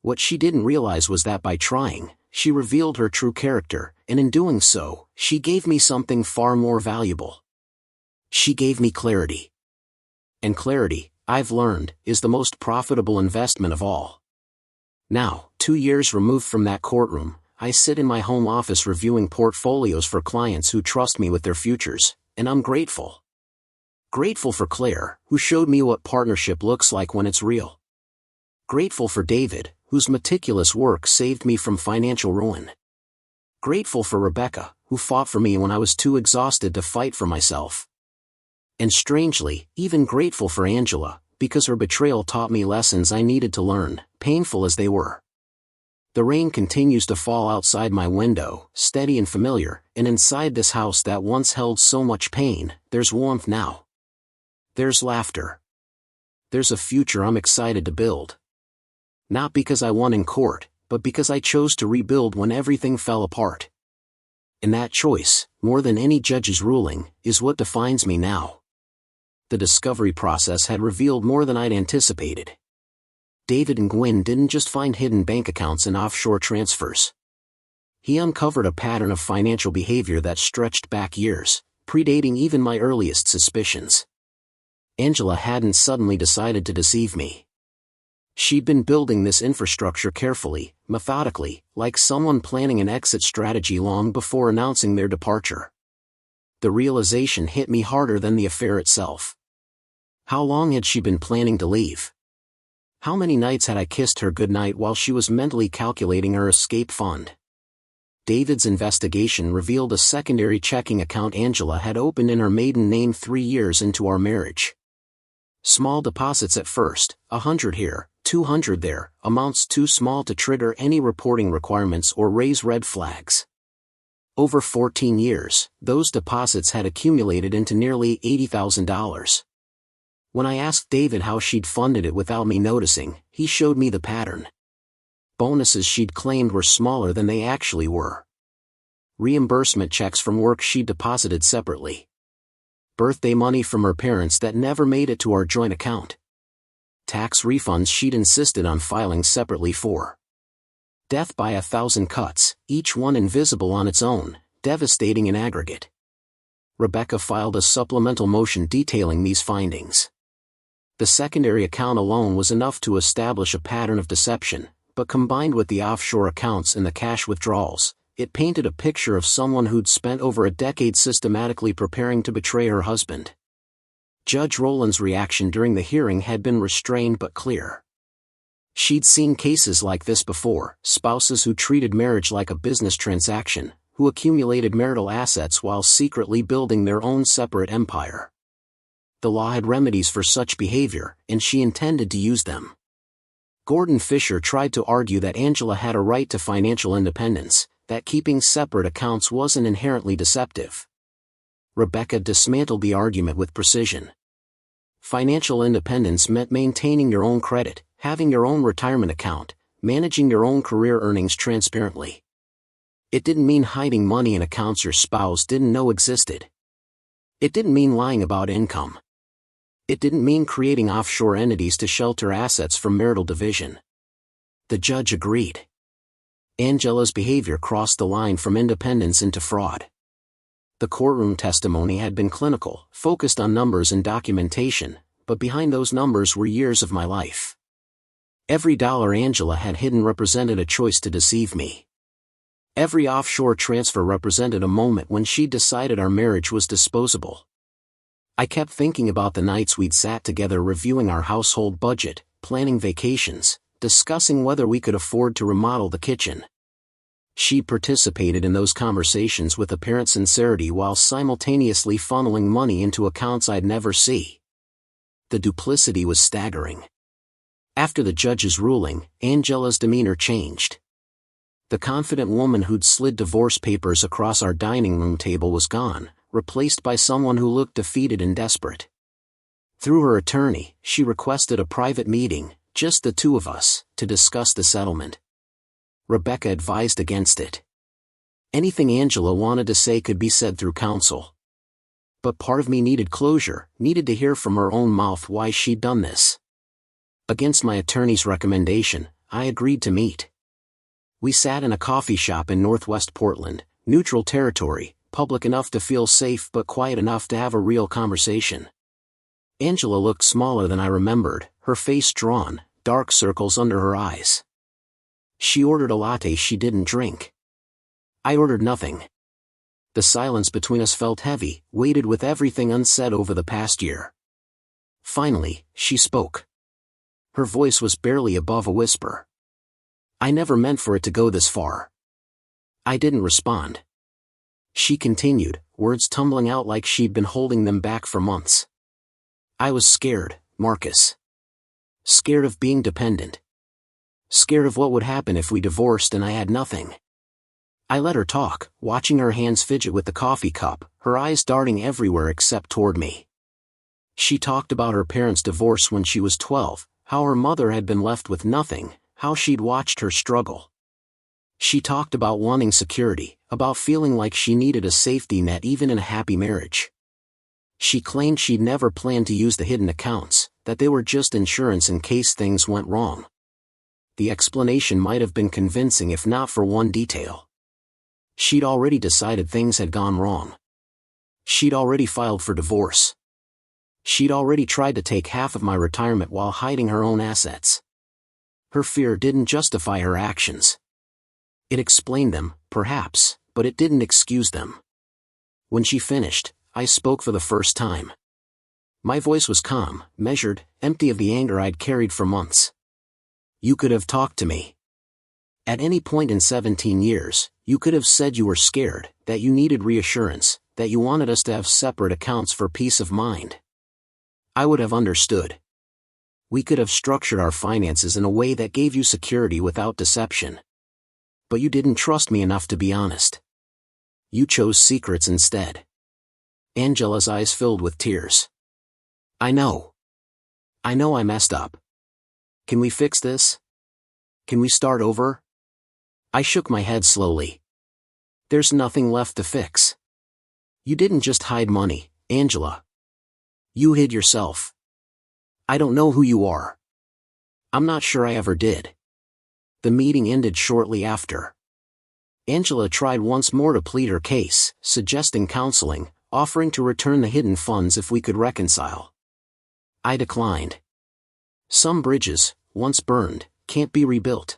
What she didn't realize was that by trying, she revealed her true character, and in doing so, she gave me something far more valuable. She gave me clarity. And clarity, I've learned, is the most profitable investment of all. Now, 2 years removed from that courtroom, I sit in my home office reviewing portfolios for clients who trust me with their futures, and I'm grateful. Grateful for Claire, who showed me what partnership looks like when it's real. Grateful for David, whose meticulous work saved me from financial ruin. Grateful for Rebecca, who fought for me when I was too exhausted to fight for myself. And strangely, even grateful for Angela, because her betrayal taught me lessons I needed to learn, painful as they were. The rain continues to fall outside my window, steady and familiar, and inside this house that once held so much pain, there's warmth now. There's laughter. There's a future I'm excited to build. Not because I won in court, but because I chose to rebuild when everything fell apart. And that choice, more than any judge's ruling, is what defines me now. The discovery process had revealed more than I'd anticipated. David and Gwen didn't just find hidden bank accounts and offshore transfers. He uncovered a pattern of financial behavior that stretched back years, predating even my earliest suspicions. Angela hadn't suddenly decided to deceive me. She'd been building this infrastructure carefully, methodically, like someone planning an exit strategy long before announcing their departure. The realization hit me harder than the affair itself. How long had she been planning to leave? How many nights had I kissed her goodnight while she was mentally calculating her escape fund? David's investigation revealed a secondary checking account Angela had opened in her maiden name 3 years into our marriage. Small deposits at first, 100 here, 200 there, amounts too small to trigger any reporting requirements or raise red flags. Over 14 years, those deposits had accumulated into nearly $80,000. When I asked David how she'd funded it without me noticing, he showed me the pattern. Bonuses she'd claimed were smaller than they actually were. Reimbursement checks from work she'd deposited separately. Birthday money from her parents that never made it to our joint account. Tax refunds she'd insisted on filing separately for. Death by 1,000 cuts, each one invisible on its own, devastating in aggregate. Rebecca filed a supplemental motion detailing these findings. The secondary account alone was enough to establish a pattern of deception, but combined with the offshore accounts and the cash withdrawals, it painted a picture of someone who'd spent over a decade systematically preparing to betray her husband. Judge Rowland's reaction during the hearing had been restrained but clear. She'd seen cases like this before, spouses who treated marriage like a business transaction, who accumulated marital assets while secretly building their own separate empire. The law had remedies for such behavior, and she intended to use them. Gordon Fisher tried to argue that Angela had a right to financial independence, that keeping separate accounts wasn't inherently deceptive. Rebecca dismantled the argument with precision. Financial independence meant maintaining your own credit, having your own retirement account, managing your own career earnings transparently. It didn't mean hiding money in accounts your spouse didn't know existed. It didn't mean lying about income. It didn't mean creating offshore entities to shelter assets from marital division. The judge agreed. Angela's behavior crossed the line from independence into fraud. The courtroom testimony had been clinical, focused on numbers and documentation, but behind those numbers were years of my life. Every dollar Angela had hidden represented a choice to deceive me. Every offshore transfer represented a moment when she decided our marriage was disposable. I kept thinking about the nights we'd sat together reviewing our household budget, planning vacations, discussing whether we could afford to remodel the kitchen. She participated in those conversations with apparent sincerity while simultaneously funneling money into accounts I'd never see. The duplicity was staggering. After the judge's ruling, Angela's demeanor changed. The confident woman who'd slid divorce papers across our dining room table was gone, replaced by someone who looked defeated and desperate. Through her attorney, she requested a private meeting, just the two of us, to discuss the settlement. Rebecca advised against it. Anything Angela wanted to say could be said through counsel. But part of me needed closure, needed to hear from her own mouth why she'd done this. Against my attorney's recommendation, I agreed to meet. We sat in a coffee shop in Northwest Portland, neutral territory, public enough to feel safe but quiet enough to have a real conversation. Angela looked smaller than I remembered, her face drawn, dark circles under her eyes. She ordered a latte she didn't drink. I ordered nothing. The silence between us felt heavy, weighted with everything unsaid over the past year. Finally, she spoke. Her voice was barely above a whisper. I never meant for it to go this far. I didn't respond. She continued, words tumbling out like she'd been holding them back for months. I was scared, Marcus. Scared of being dependent. Scared of what would happen if we divorced and I had nothing. I let her talk, watching her hands fidget with the coffee cup, her eyes darting everywhere except toward me. She talked about her parents' divorce when she was 12, how her mother had been left with nothing, how she'd watched her struggle. She talked about wanting security, about feeling like she needed a safety net even in a happy marriage. She claimed she'd never planned to use the hidden accounts, that they were just insurance in case things went wrong. The explanation might have been convincing if not for one detail. She'd already decided things had gone wrong. She'd already filed for divorce. She'd already tried to take half of my retirement while hiding her own assets. Her fear didn't justify her actions. It explained them, perhaps, but it didn't excuse them. When she finished, I spoke for the first time. My voice was calm, measured, empty of the anger I'd carried for months. You could have talked to me. At any point in 17 years, you could have said you were scared, that you needed reassurance, that you wanted us to have separate accounts for peace of mind. I would have understood. We could have structured our finances in a way that gave you security without deception. But you didn't trust me enough to be honest. You chose secrets instead. Angela's eyes filled with tears. I know. I know I messed up. Can we fix this? Can we start over? I shook my head slowly. There's nothing left to fix. You didn't just hide money, Angela. You hid yourself. I don't know who you are. I'm not sure I ever did. The meeting ended shortly after. Angela tried once more to plead her case, suggesting counseling, offering to return the hidden funds if we could reconcile. I declined. Some bridges, once burned, can't be rebuilt.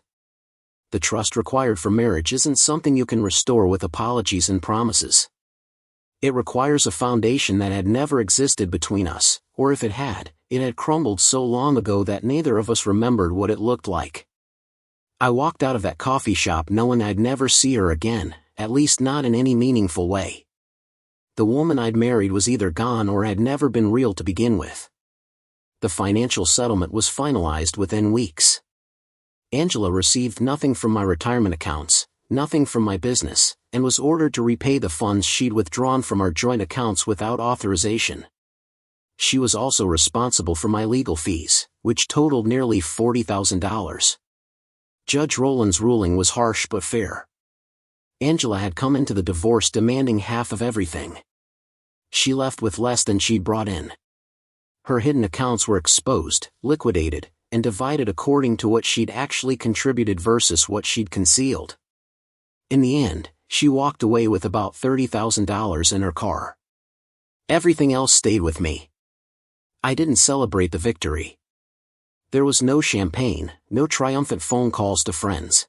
The trust required for marriage isn't something you can restore with apologies and promises. It requires a foundation that had never existed between us, or if it had crumbled so long ago that neither of us remembered what it looked like. I walked out of that coffee shop knowing I'd never see her again, at least not in any meaningful way. The woman I'd married was either gone or had never been real to begin with. The financial settlement was finalized within weeks. Angela received nothing from my retirement accounts, nothing from my business, and was ordered to repay the funds she'd withdrawn from our joint accounts without authorization. She was also responsible for my legal fees, which totaled nearly $40,000. Judge Rowland's ruling was harsh but fair. Angela had come into the divorce demanding half of everything. She left with less than she'd brought in. Her hidden accounts were exposed, liquidated, and divided according to what she'd actually contributed versus what she'd concealed. In the end, she walked away with about $30,000 in her car. Everything else stayed with me. I didn't celebrate the victory. There was no champagne, no triumphant phone calls to friends.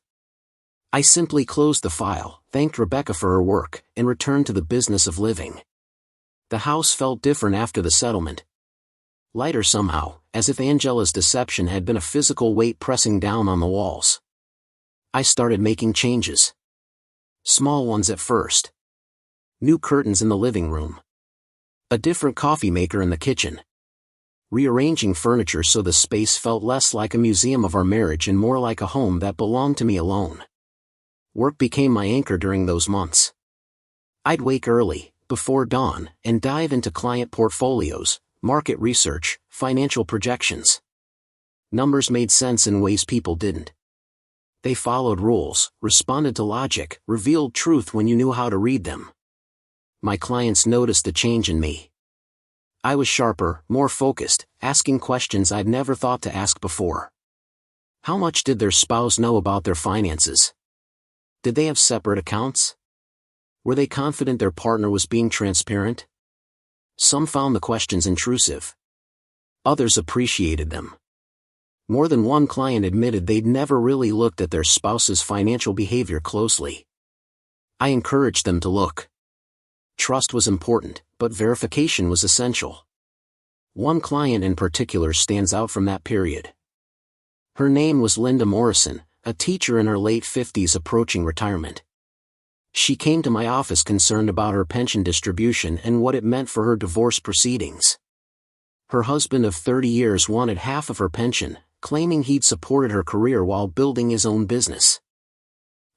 I simply closed the file, thanked Rebecca for her work, and returned to the business of living. The house felt different after the settlement. Lighter somehow, as if Angela's deception had been a physical weight pressing down on the walls. I started making changes. Small ones at first. New curtains in the living room. A different coffee maker in the kitchen. Rearranging furniture so the space felt less like a museum of our marriage and more like a home that belonged to me alone. Work became my anchor during those months. I'd wake early, before dawn, and dive into client portfolios, market research, financial projections. Numbers made sense in ways people didn't. They followed rules, responded to logic, revealed truth when you knew how to read them. My clients noticed the change in me. I was sharper, more focused, asking questions I'd never thought to ask before. How much did their spouse know about their finances? Did they have separate accounts? Were they confident their partner was being transparent? Some found the questions intrusive. Others appreciated them. More than one client admitted they'd never really looked at their spouse's financial behavior closely. I encouraged them to look. Trust was important, but verification was essential. One client in particular stands out from that period. Her name was Linda Morrison, a teacher in her late 50s approaching retirement. She came to my office concerned about her pension distribution and what it meant for her divorce proceedings. Her husband of 30 years wanted half of her pension, claiming he'd supported her career while building his own business.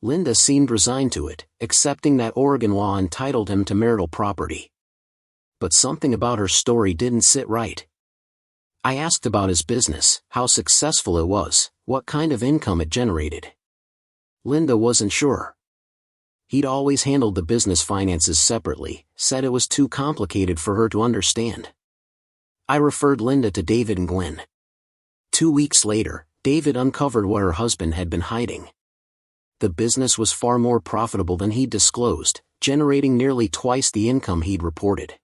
Linda seemed resigned to it, accepting that Oregon law entitled him to marital property. But something about her story didn't sit right. I asked about his business, how successful it was, what kind of income it generated. Linda wasn't sure. He'd always handled the business finances separately, said it was too complicated for her to understand. I referred Linda to David and Gwen. 2 weeks later, David uncovered what her husband had been hiding. The business was far more profitable than he'd disclosed, generating nearly twice the income he'd reported.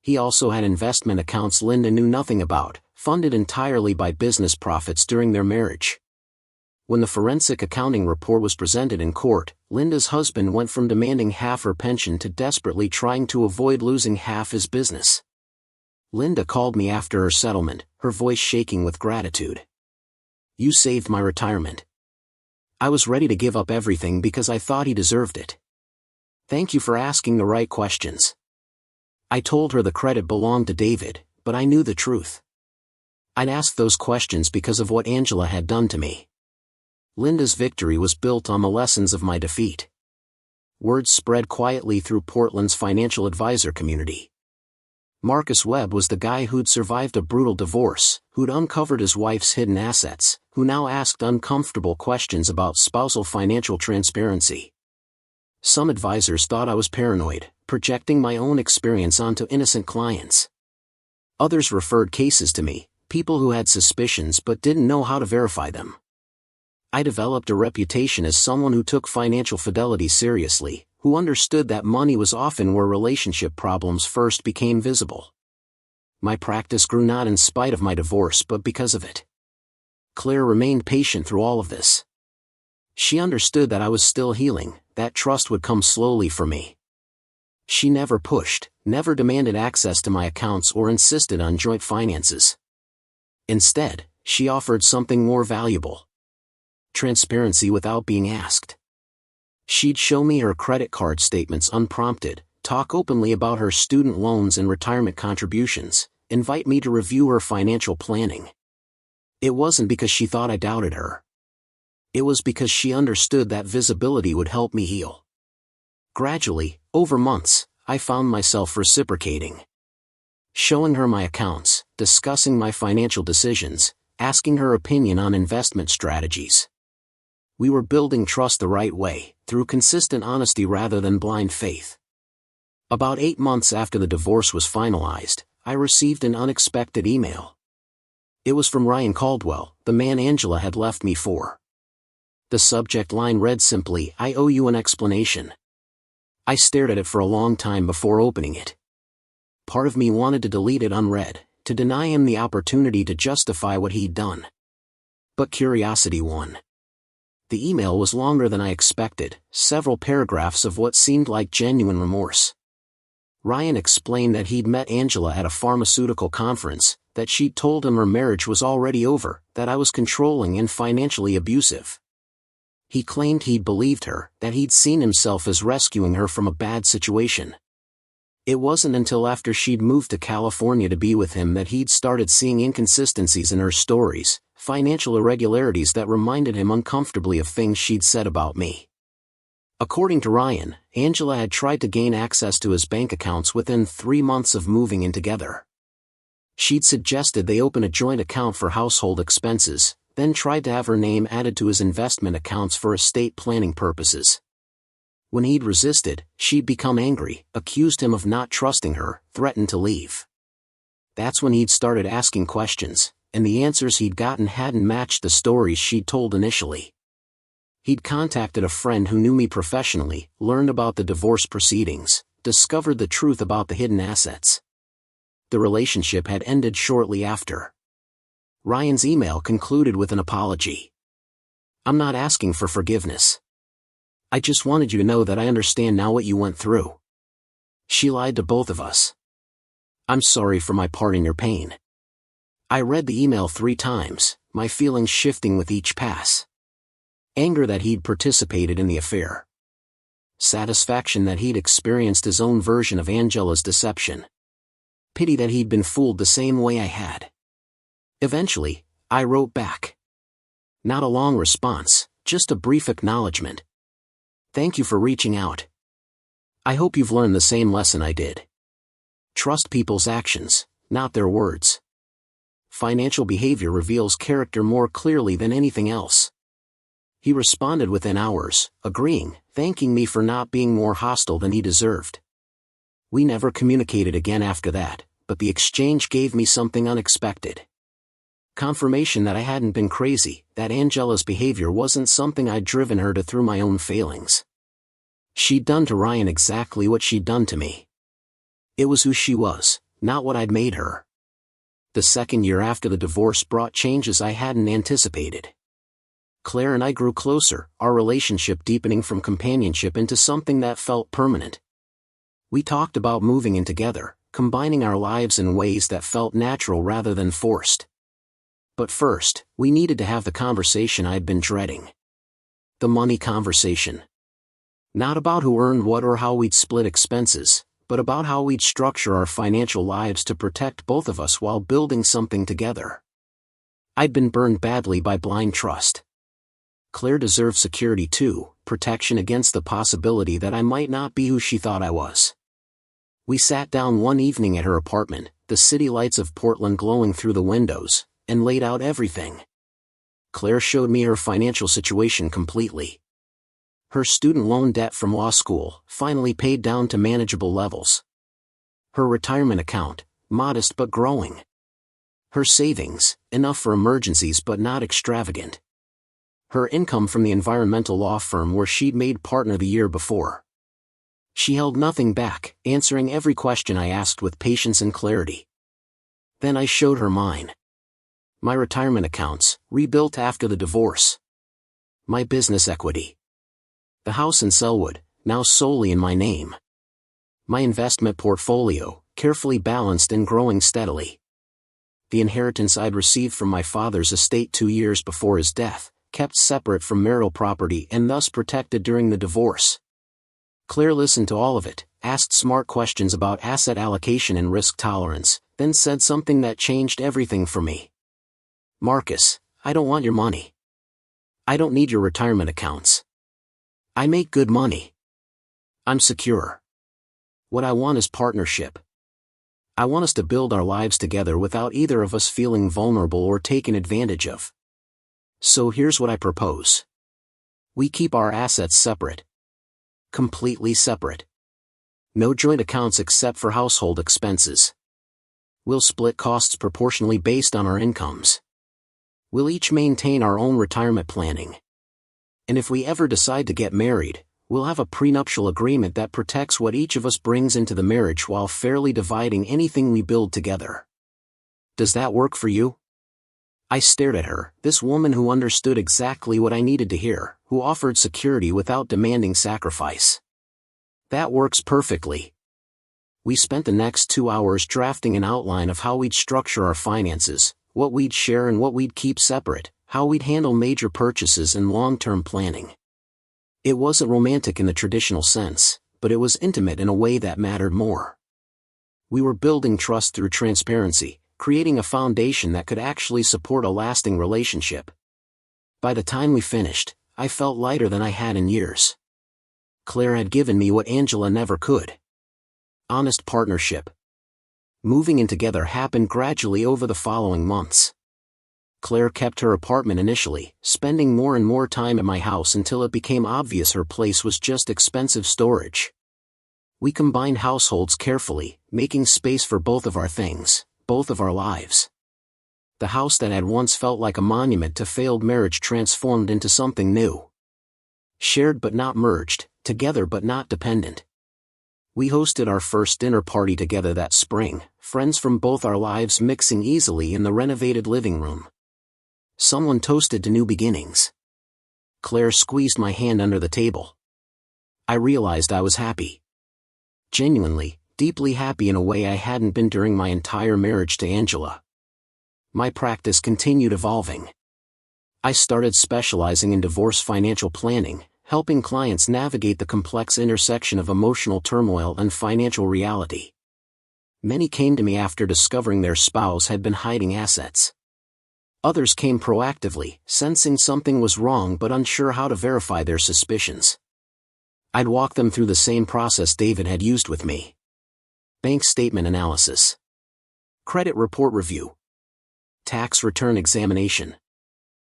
He also had investment accounts Linda knew nothing about, funded entirely by business profits during their marriage. When the forensic accounting report was presented in court, Linda's husband went from demanding half her pension to desperately trying to avoid losing half his business. Linda called me after her settlement, her voice shaking with gratitude. "You saved my retirement. I was ready to give up everything because I thought he deserved it. Thank you for asking the right questions." I told her the credit belonged to David, but I knew the truth. I'd asked those questions because of what Angela had done to me. Linda's victory was built on the lessons of my defeat. Words spread quietly through Portland's financial advisor community. Marcus Webb was the guy who'd survived a brutal divorce, who'd uncovered his wife's hidden assets, who now asked uncomfortable questions about spousal financial transparency. Some advisors thought I was paranoid, projecting my own experience onto innocent clients. Others referred cases to me, people who had suspicions but didn't know how to verify them. I developed a reputation as someone who took financial fidelity seriously, who understood that money was often where relationship problems first became visible. My practice grew not in spite of my divorce but because of it. Claire remained patient through all of this. She understood that I was still healing, that trust would come slowly for me. She never pushed, never demanded access to my accounts or insisted on joint finances. Instead, she offered something more valuable: transparency without being asked. She'd show me her credit card statements unprompted, talk openly about her student loans and retirement contributions, invite me to review her financial planning. It wasn't because she thought I doubted her. It was because she understood that visibility would help me heal. Gradually, over months, I found myself reciprocating. Showing her my accounts, discussing my financial decisions, asking her opinion on investment strategies. We were building trust the right way, through consistent honesty rather than blind faith. About 8 months after the divorce was finalized, I received an unexpected email. It was from Ryan Caldwell, the man Angela had left me for. The subject line read simply, "I owe you an explanation." I stared at it for a long time before opening it. Part of me wanted to delete it unread, to deny him the opportunity to justify what he'd done. But curiosity won. The email was longer than I expected, several paragraphs of what seemed like genuine remorse. Ryan explained that he'd met Angela at a pharmaceutical conference, that she'd told him her marriage was already over, that I was controlling and financially abusive. He claimed he'd believed her, that he'd seen himself as rescuing her from a bad situation. It wasn't until after she'd moved to California to be with him that he'd started seeing inconsistencies in her stories, financial irregularities that reminded him uncomfortably of things she'd said about me. According to Ryan, Angela had tried to gain access to his bank accounts within 3 months of moving in together. She'd suggested they open a joint account for household expenses, then tried to have her name added to his investment accounts for estate planning purposes. When he'd resisted, she'd become angry, accused him of not trusting her, threatened to leave. That's when he'd started asking questions, and the answers he'd gotten hadn't matched the stories she'd told initially. He'd contacted a friend who knew me professionally, learned about the divorce proceedings, discovered the truth about the hidden assets. The relationship had ended shortly after. Ryan's email concluded with an apology. "I'm not asking for forgiveness. I just wanted you to know that I understand now what you went through. She lied to both of us. I'm sorry for my part in your pain." I read the email 3 times, my feelings shifting with each pass. Anger that he'd participated in the affair. Satisfaction that he'd experienced his own version of Angela's deception. Pity that he'd been fooled the same way I had. Eventually, I wrote back. Not a long response, just a brief acknowledgement. "Thank you for reaching out. I hope you've learned the same lesson I did. Trust people's actions, not their words. Financial behavior reveals character more clearly than anything else." He responded within hours, agreeing, thanking me for not being more hostile than he deserved. We never communicated again after that, but the exchange gave me something unexpected. Confirmation that I hadn't been crazy, that Angela's behavior wasn't something I'd driven her to through my own failings. She'd done to Ryan exactly what she'd done to me. It was who she was, not what I'd made her. The second year after the divorce brought changes I hadn't anticipated. Claire and I grew closer, our relationship deepening from companionship into something that felt permanent. We talked about moving in together, combining our lives in ways that felt natural rather than forced. But first, we needed to have the conversation I'd been dreading. The money conversation. Not about who earned what or how we'd split expenses, but about how we'd structure our financial lives to protect both of us while building something together. I'd been burned badly by blind trust. Claire deserved security too, protection against the possibility that I might not be who she thought I was. We sat down one evening at her apartment, the city lights of Portland glowing through the windows, and laid out everything. Claire showed me her financial situation completely. Her student loan debt from law school, finally paid down to manageable levels. Her retirement account, modest but growing. Her savings, enough for emergencies but not extravagant. Her income from the environmental law firm where she'd made partner the year before. She held nothing back, answering every question I asked with patience and clarity. Then I showed her mine. My retirement accounts, rebuilt after the divorce. My business equity. The house in Selwood, now solely in my name. My investment portfolio, carefully balanced and growing steadily. The inheritance I'd received from my father's estate 2 years before his death, kept separate from marital property and thus protected during the divorce. Claire listened to all of it, asked smart questions about asset allocation and risk tolerance, then said something that changed everything for me. "Marcus, I don't want your money. I don't need your retirement accounts. I make good money. I'm secure. What I want is partnership. I want us to build our lives together without either of us feeling vulnerable or taken advantage of. So here's what I propose. We keep our assets separate. Completely separate. No joint accounts except for household expenses. We'll split costs proportionally based on our incomes. We'll each maintain our own retirement planning. And if we ever decide to get married, we'll have a prenuptial agreement that protects what each of us brings into the marriage while fairly dividing anything we build together. Does that work for you?" I stared at her, this woman who understood exactly what I needed to hear, who offered security without demanding sacrifice. "That works perfectly." We spent the next 2 hours drafting an outline of how we'd structure our finances, what we'd share and what we'd keep separate, how we'd handle major purchases and long-term planning. It wasn't romantic in the traditional sense, but it was intimate in a way that mattered more. We were building trust through transparency, creating a foundation that could actually support a lasting relationship. By the time we finished, I felt lighter than I had in years. Claire had given me what Angela never could. Honest partnership. Moving in together happened gradually over the following months. Claire kept her apartment initially, spending more and more time at my house until it became obvious her place was just expensive storage. We combined households carefully, making space for both of our things, both of our lives. The house that had once felt like a monument to failed marriage transformed into something new. Shared but not merged, together but not dependent. We hosted our first dinner party together that spring, friends from both our lives mixing easily in the renovated living room. Someone toasted to new beginnings. Claire squeezed my hand under the table. I realized I was happy. Genuinely, deeply happy in a way I hadn't been during my entire marriage to Angela. My practice continued evolving. I started specializing in divorce financial planning, helping clients navigate the complex intersection of emotional turmoil and financial reality. Many came to me after discovering their spouse had been hiding assets. Others came proactively, sensing something was wrong but unsure how to verify their suspicions. I'd walk them through the same process David had used with me. Bank statement analysis. Credit report review. Tax return examination.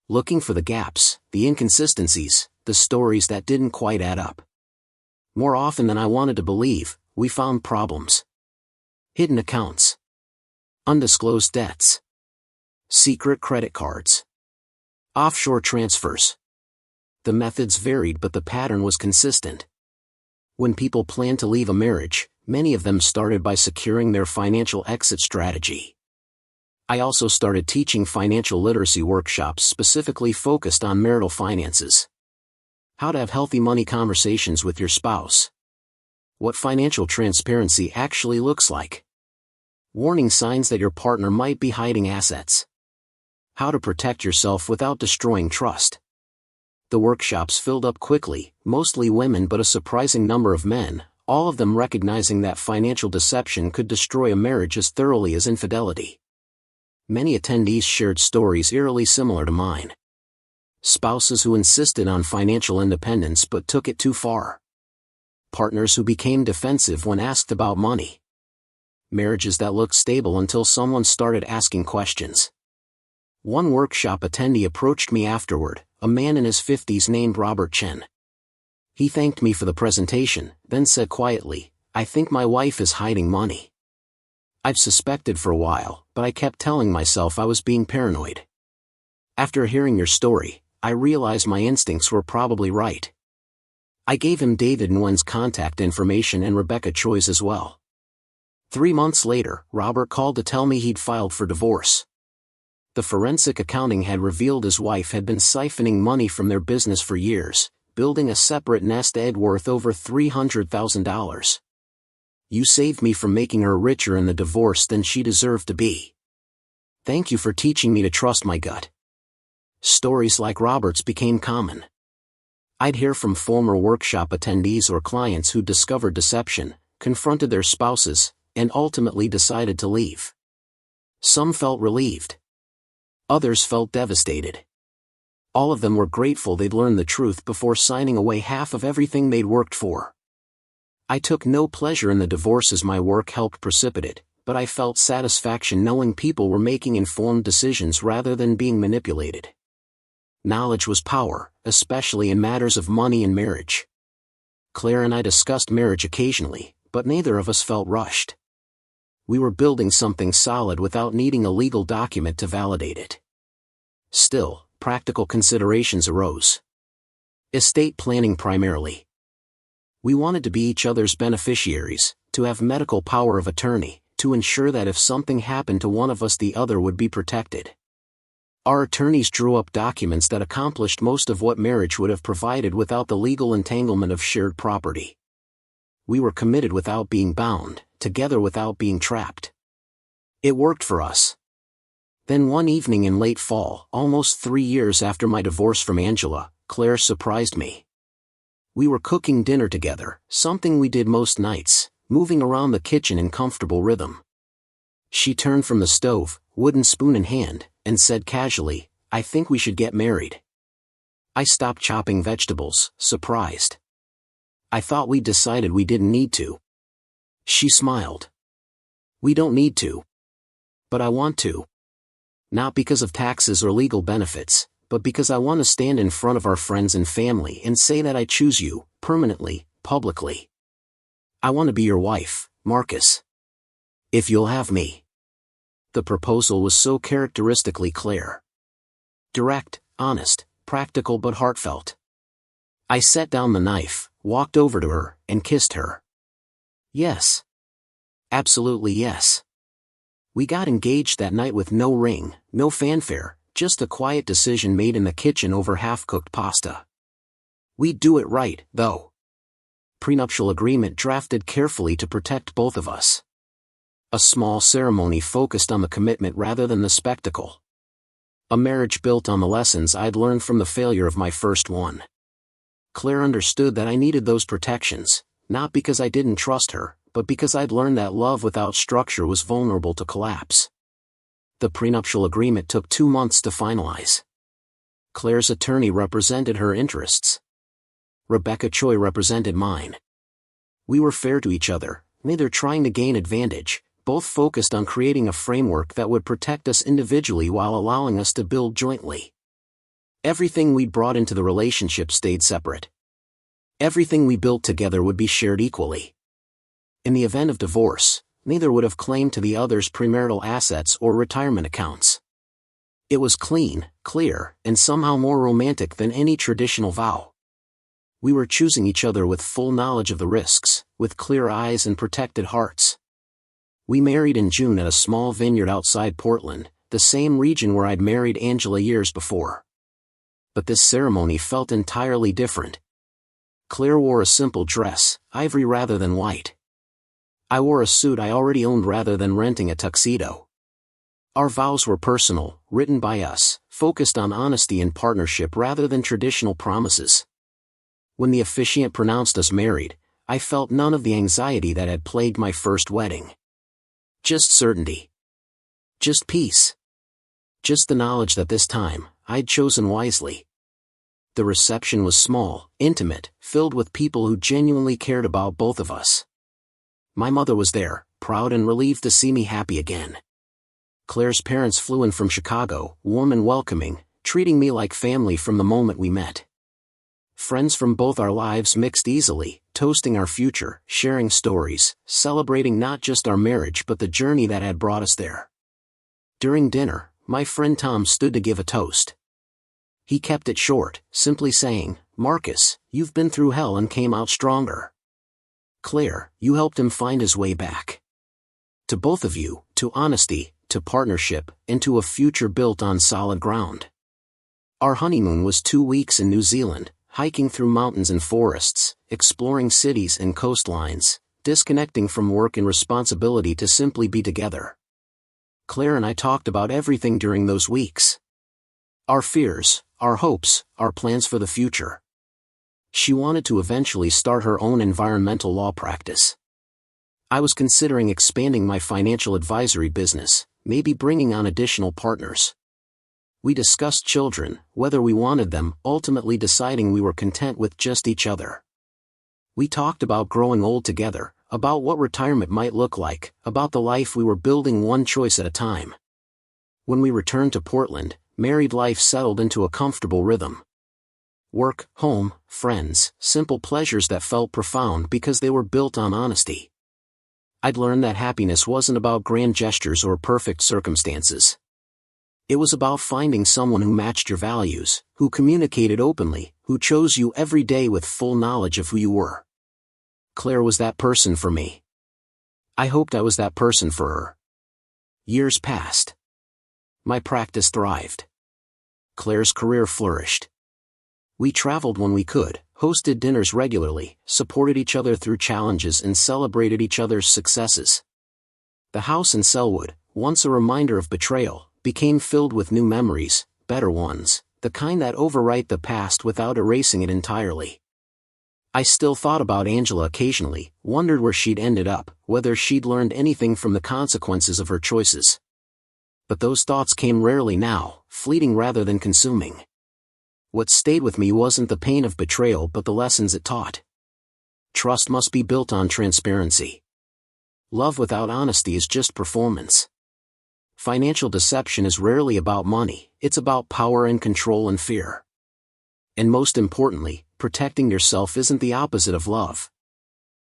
Looking for the gaps, the inconsistencies, the stories that didn't quite add up. More often than I wanted to believe, we found problems. Hidden accounts. Undisclosed debts. Secret credit cards. Offshore transfers. The methods varied but the pattern was consistent. When people planned to leave a marriage, many of them started by securing their financial exit strategy. I also started teaching financial literacy workshops specifically focused on marital finances. How to have healthy money conversations with your spouse. What financial transparency actually looks like. Warning signs that your partner might be hiding assets. How to protect yourself without destroying trust. The workshops filled up quickly, mostly women but a surprising number of men, all of them recognizing that financial deception could destroy a marriage as thoroughly as infidelity. Many attendees shared stories eerily similar to mine. Spouses who insisted on financial independence but took it too far. Partners who became defensive when asked about money. Marriages that looked stable until someone started asking questions. One workshop attendee approached me afterward, a man in his 50s named Robert Chen. He thanked me for the presentation, then said quietly, "I think my wife is hiding money. I've suspected for a while, but I kept telling myself I was being paranoid. After hearing your story, I realized my instincts were probably right." I gave him David Nguyen's contact information and Rebecca Choi's as well. 3 months later, Robert called to tell me he'd filed for divorce. The forensic accounting had revealed his wife had been siphoning money from their business for years, building a separate nest egg worth over $300,000. You saved me from making her richer in the divorce than she deserved to be. Thank you for teaching me to trust my gut." Stories like Robert's became common. I'd hear from former workshop attendees or clients who discovered deception, confronted their spouses, and ultimately decided to leave. Some felt relieved. Others felt devastated. All of them were grateful they'd learned the truth before signing away half of everything they'd worked for. I took no pleasure in the divorces my work helped precipitate, but I felt satisfaction knowing people were making informed decisions rather than being manipulated. Knowledge was power, especially in matters of money and marriage. Claire and I discussed marriage occasionally, but neither of us felt rushed. We were building something solid without needing a legal document to validate it. Still, practical considerations arose. Estate planning primarily. We wanted to be each other's beneficiaries, to have medical power of attorney, to ensure that if something happened to one of us the other would be protected. Our attorneys drew up documents that accomplished most of what marriage would have provided without the legal entanglement of shared property. We were committed without being bound, together without being trapped. It worked for us. Then one evening in late fall, almost 3 years after my divorce from Angela, Claire surprised me. We were cooking dinner together, something we did most nights, moving around the kitchen in comfortable rhythm. She turned from the stove, wooden spoon in hand, and said casually, "I think we should get married." I stopped chopping vegetables, surprised. I thought we'd decided we didn't need to. She smiled. "We don't need to. But I want to. Not because of taxes or legal benefits, but because I want to stand in front of our friends and family and say that I choose you, permanently, publicly. I want to be your wife, Marcus. If you'll have me." The proposal was so characteristically Claire. Direct, honest, practical but heartfelt. I set down the knife, walked over to her, and kissed her. Yes. Absolutely yes. We got engaged that night with no ring, no fanfare, just a quiet decision made in the kitchen over half-cooked pasta. We'd do it right, though. Prenuptial agreement drafted carefully to protect both of us. A small ceremony focused on the commitment rather than the spectacle. A marriage built on the lessons I'd learned from the failure of my first one. Claire understood that I needed those protections, not because I didn't trust her, but because I'd learned that love without structure was vulnerable to collapse. The prenuptial agreement took 2 months to finalize. Claire's attorney represented her interests. Rebecca Choi represented mine. We were fair to each other, neither trying to gain advantage, both focused on creating a framework that would protect us individually while allowing us to build jointly. Everything we brought into the relationship stayed separate. Everything we built together would be shared equally. In the event of divorce, neither would have claim to the other's premarital assets or retirement accounts. It was clean, clear, and somehow more romantic than any traditional vow. We were choosing each other with full knowledge of the risks, with clear eyes and protected hearts. We married in June at a small vineyard outside Portland, the same region where I'd married Angela years before. But this ceremony felt entirely different. Claire wore a simple dress, ivory rather than white. I wore a suit I already owned rather than renting a tuxedo. Our vows were personal, written by us, focused on honesty and partnership rather than traditional promises. When the officiant pronounced us married, I felt none of the anxiety that had plagued my first wedding. Just certainty. Just peace. Just the knowledge that this time, I'd chosen wisely. The reception was small, intimate, filled with people who genuinely cared about both of us. My mother was there, proud and relieved to see me happy again. Claire's parents flew in from Chicago, warm and welcoming, treating me like family from the moment we met. Friends from both our lives mixed easily, toasting our future, sharing stories, celebrating not just our marriage but the journey that had brought us there. During dinner, my friend Tom stood to give a toast. He kept it short, simply saying, "Marcus, you've been through hell and came out stronger. Claire, you helped him find his way back. To both of you, to honesty, to partnership, and to a future built on solid ground." Our honeymoon was 2 weeks in New Zealand, hiking through mountains and forests, exploring cities and coastlines, disconnecting from work and responsibility to simply be together. Claire and I talked about everything during those weeks. Our fears, our hopes, our plans for the future. She wanted to eventually start her own environmental law practice. I was considering expanding my financial advisory business, maybe bringing on additional partners. We discussed children, whether we wanted them, ultimately deciding we were content with just each other. We talked about growing old together, about what retirement might look like, about the life we were building one choice at a time. When we returned to Portland, married life settled into a comfortable rhythm. Work, home, friends, simple pleasures that felt profound because they were built on honesty. I'd learned that happiness wasn't about grand gestures or perfect circumstances. It was about finding someone who matched your values, who communicated openly, who chose you every day with full knowledge of who you were. Claire was that person for me. I hoped I was that person for her. Years passed. My practice thrived. Claire's career flourished. We traveled when we could, hosted dinners regularly, supported each other through challenges and celebrated each other's successes. The house in Selwood, once a reminder of betrayal, became filled with new memories, better ones, the kind that overwrite the past without erasing it entirely. I still thought about Angela occasionally, wondered where she'd ended up, whether she'd learned anything from the consequences of her choices. But those thoughts came rarely now, fleeting rather than consuming. What stayed with me wasn't the pain of betrayal but the lessons it taught. Trust must be built on transparency. Love without honesty is just performance. Financial deception is rarely about money, it's about power and control and fear. And most importantly, protecting yourself isn't the opposite of love.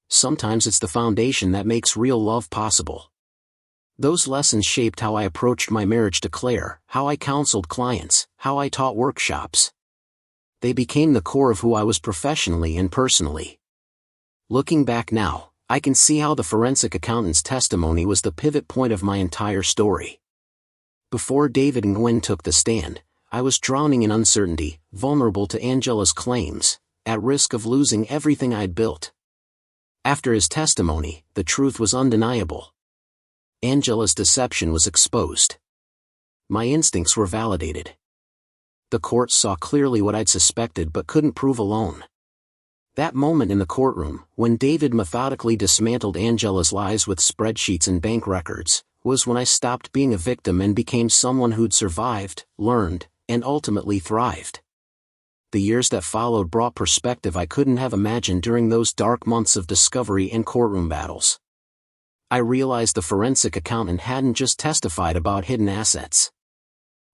Sometimes it's the foundation that makes real love possible. Those lessons shaped how I approached my marriage to Claire, how I counseled clients, how I taught workshops. They became the core of who I was professionally and personally. Looking back now, I can see how the forensic accountant's testimony was the pivot point of my entire story. Before David and Gwen took the stand, I was drowning in uncertainty, vulnerable to Angela's claims, at risk of losing everything I'd built. After his testimony, the truth was undeniable. Angela's deception was exposed. My instincts were validated. The court saw clearly what I'd suspected but couldn't prove alone. That moment in the courtroom, when David methodically dismantled Angela's lies with spreadsheets and bank records, was when I stopped being a victim and became someone who'd survived, learned, and ultimately thrived. The years that followed brought perspective I couldn't have imagined during those dark months of discovery and courtroom battles. I realized the forensic accountant hadn't just testified about hidden assets.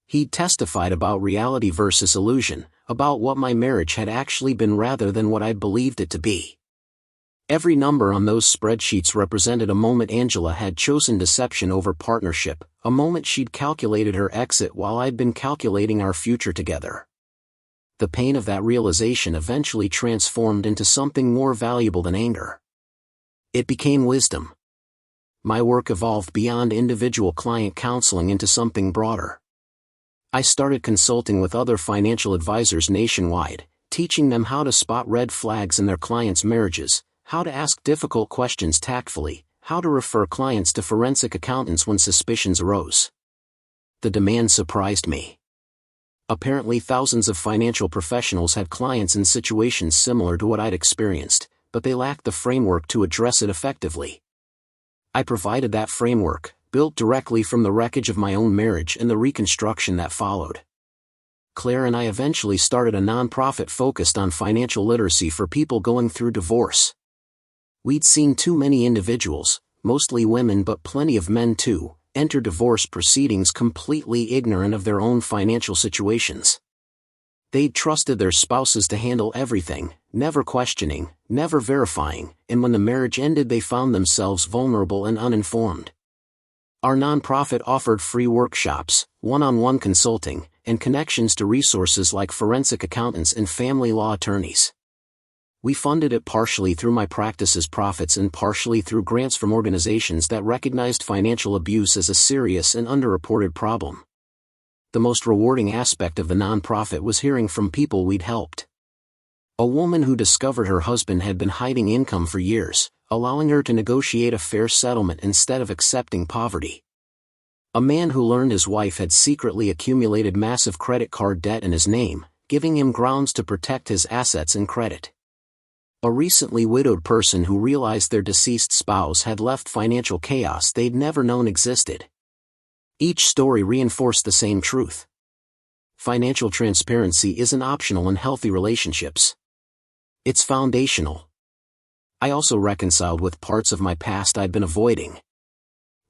He'd testified about reality versus illusion, about what my marriage had actually been rather than what I'd believed it to be. Every number on those spreadsheets represented a moment Angela had chosen deception over partnership, a moment she'd calculated her exit while I'd been calculating our future together. The pain of that realization eventually transformed into something more valuable than anger. It became wisdom. My work evolved beyond individual client counseling into something broader. I started consulting with other financial advisors nationwide, teaching them how to spot red flags in their clients' marriages, how to ask difficult questions tactfully, how to refer clients to forensic accountants when suspicions arose. The demand surprised me. Apparently thousands of financial professionals had clients in situations similar to what I'd experienced, but they lacked the framework to address it effectively. I provided that framework, built directly from the wreckage of my own marriage and the reconstruction that followed. Claire and I eventually started a nonprofit focused on financial literacy for people going through divorce. We'd seen too many individuals, mostly women but plenty of men too, enter divorce proceedings completely ignorant of their own financial situations. They'd trusted their spouses to handle everything, never questioning, never verifying, and when the marriage ended they found themselves vulnerable and uninformed. Our nonprofit offered free workshops, one-on-one consulting, and connections to resources like forensic accountants and family law attorneys. We funded it partially through my practice's profits and partially through grants from organizations that recognized financial abuse as a serious and underreported problem. The most rewarding aspect of the nonprofit was hearing from people we'd helped. A woman who discovered her husband had been hiding income for years, allowing her to negotiate a fair settlement instead of accepting poverty. A man who learned his wife had secretly accumulated massive credit card debt in his name, giving him grounds to protect his assets and credit. A recently widowed person who realized their deceased spouse had left financial chaos they'd never known existed. Each story reinforced the same truth. Financial transparency isn't optional in healthy relationships. It's foundational. I also reconciled with parts of my past I'd been avoiding.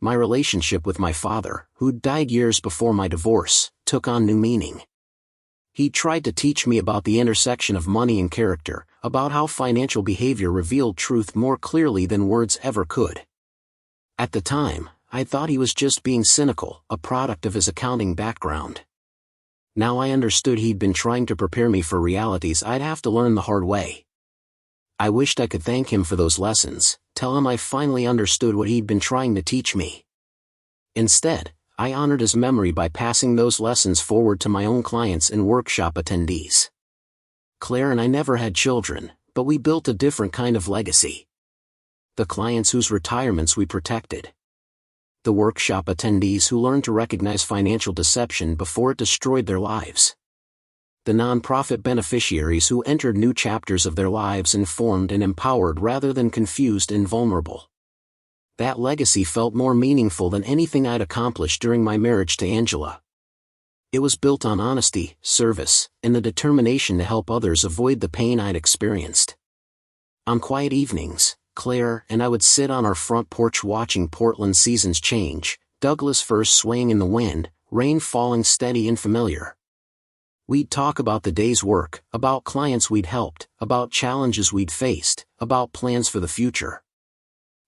My relationship with my father, who'd died years before my divorce, took on new meaning. He tried to teach me about the intersection of money and character, about how financial behavior revealed truth more clearly than words ever could. At the time, I thought he was just being cynical, a product of his accounting background. Now I understood he'd been trying to prepare me for realities I'd have to learn the hard way. I wished I could thank him for those lessons, tell him I finally understood what he'd been trying to teach me. Instead, I honored his memory by passing those lessons forward to my own clients and workshop attendees. Claire and I never had children, but we built a different kind of legacy. The clients whose retirements we protected. The workshop attendees who learned to recognize financial deception before it destroyed their lives. The nonprofit beneficiaries who entered new chapters of their lives informed and empowered rather than confused and vulnerable. That legacy felt more meaningful than anything I'd accomplished during my marriage to Angela. It was built on honesty, service, and the determination to help others avoid the pain I'd experienced. On quiet evenings, Claire and I would sit on our front porch watching Portland seasons change, Douglas firs swaying in the wind, rain falling steady and familiar. We'd talk about the day's work, about clients we'd helped, about challenges we'd faced, about plans for the future.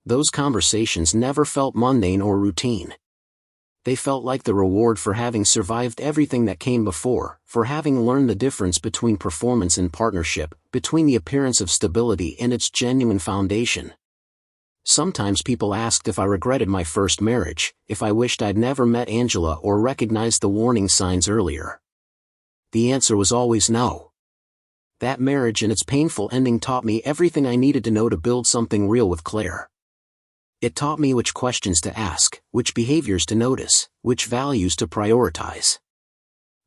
Those conversations never felt mundane or routine. They felt like the reward for having survived everything that came before, for having learned the difference between performance and partnership, between the appearance of stability and its genuine foundation. Sometimes people asked if I regretted my first marriage, if I wished I'd never met Angela or recognized the warning signs earlier. The answer was always no. That marriage and its painful ending taught me everything I needed to know to build something real with Claire. It taught me which questions to ask, which behaviors to notice, which values to prioritize.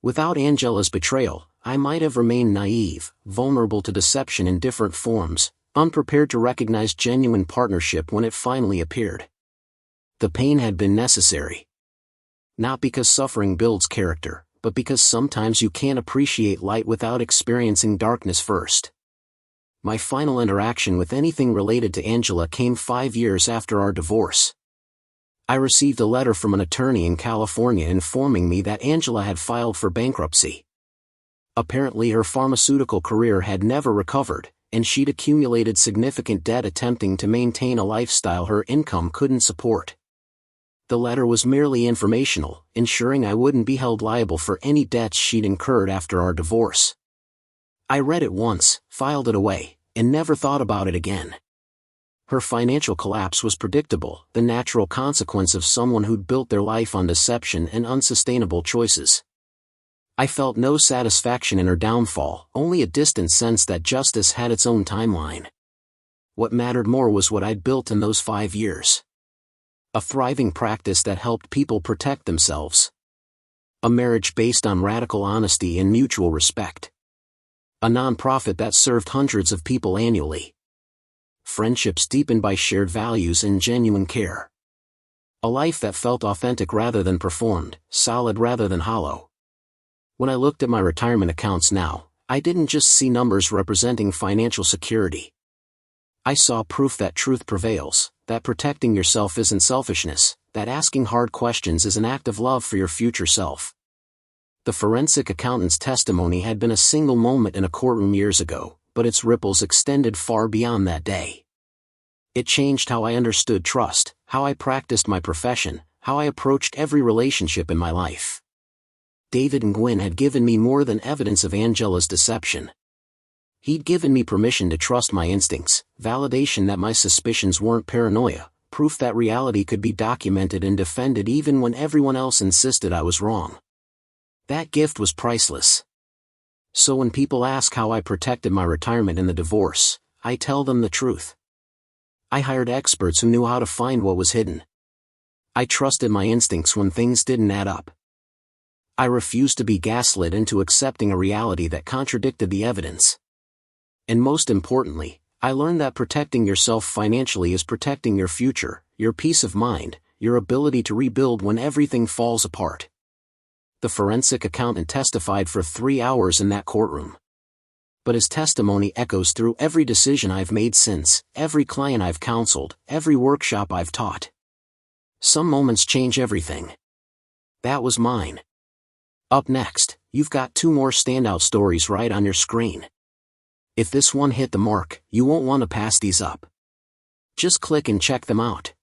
Without Angela's betrayal, I might have remained naive, vulnerable to deception in different forms, unprepared to recognize genuine partnership when it finally appeared. The pain had been necessary. Not because suffering builds character, but because sometimes you can't appreciate light without experiencing darkness first. My final interaction with anything related to Angela came 5 years after our divorce. I received a letter from an attorney in California informing me that Angela had filed for bankruptcy. Apparently her pharmaceutical career had never recovered, and she'd accumulated significant debt attempting to maintain a lifestyle her income couldn't support. The letter was merely informational, ensuring I wouldn't be held liable for any debts she'd incurred after our divorce. I read it once, filed it away, and never thought about it again. Her financial collapse was predictable, the natural consequence of someone who'd built their life on deception and unsustainable choices. I felt no satisfaction in her downfall, only a distant sense that justice had its own timeline. What mattered more was what I'd built in those 5 years. A thriving practice that helped people protect themselves. A marriage based on radical honesty and mutual respect. A nonprofit that served hundreds of people annually. Friendships deepened by shared values and genuine care. A life that felt authentic rather than performed, solid rather than hollow. When I looked at my retirement accounts now, I didn't just see numbers representing financial security. I saw proof that truth prevails, that protecting yourself isn't selfishness, that asking hard questions is an act of love for your future self. The forensic accountant's testimony had been a single moment in a courtroom years ago, but its ripples extended far beyond that day. It changed how I understood trust, how I practiced my profession, how I approached every relationship in my life. David and Gwen had given me more than evidence of Angela's deception. He'd given me permission to trust my instincts, validation that my suspicions weren't paranoia, proof that reality could be documented and defended even when everyone else insisted I was wrong. That gift was priceless. So when people ask how I protected my retirement in the divorce, I tell them the truth. I hired experts who knew how to find what was hidden. I trusted my instincts when things didn't add up. I refused to be gaslit into accepting a reality that contradicted the evidence. And most importantly, I learned that protecting yourself financially is protecting your future, your peace of mind, your ability to rebuild when everything falls apart. The forensic accountant testified for 3 hours in that courtroom. But his testimony echoes through every decision I've made since, every client I've counseled, every workshop I've taught. Some moments change everything. That was mine. Up next, you've got 2 more standout stories right on your screen. If this one hit the mark, you won't want to pass these up. Just click and check them out.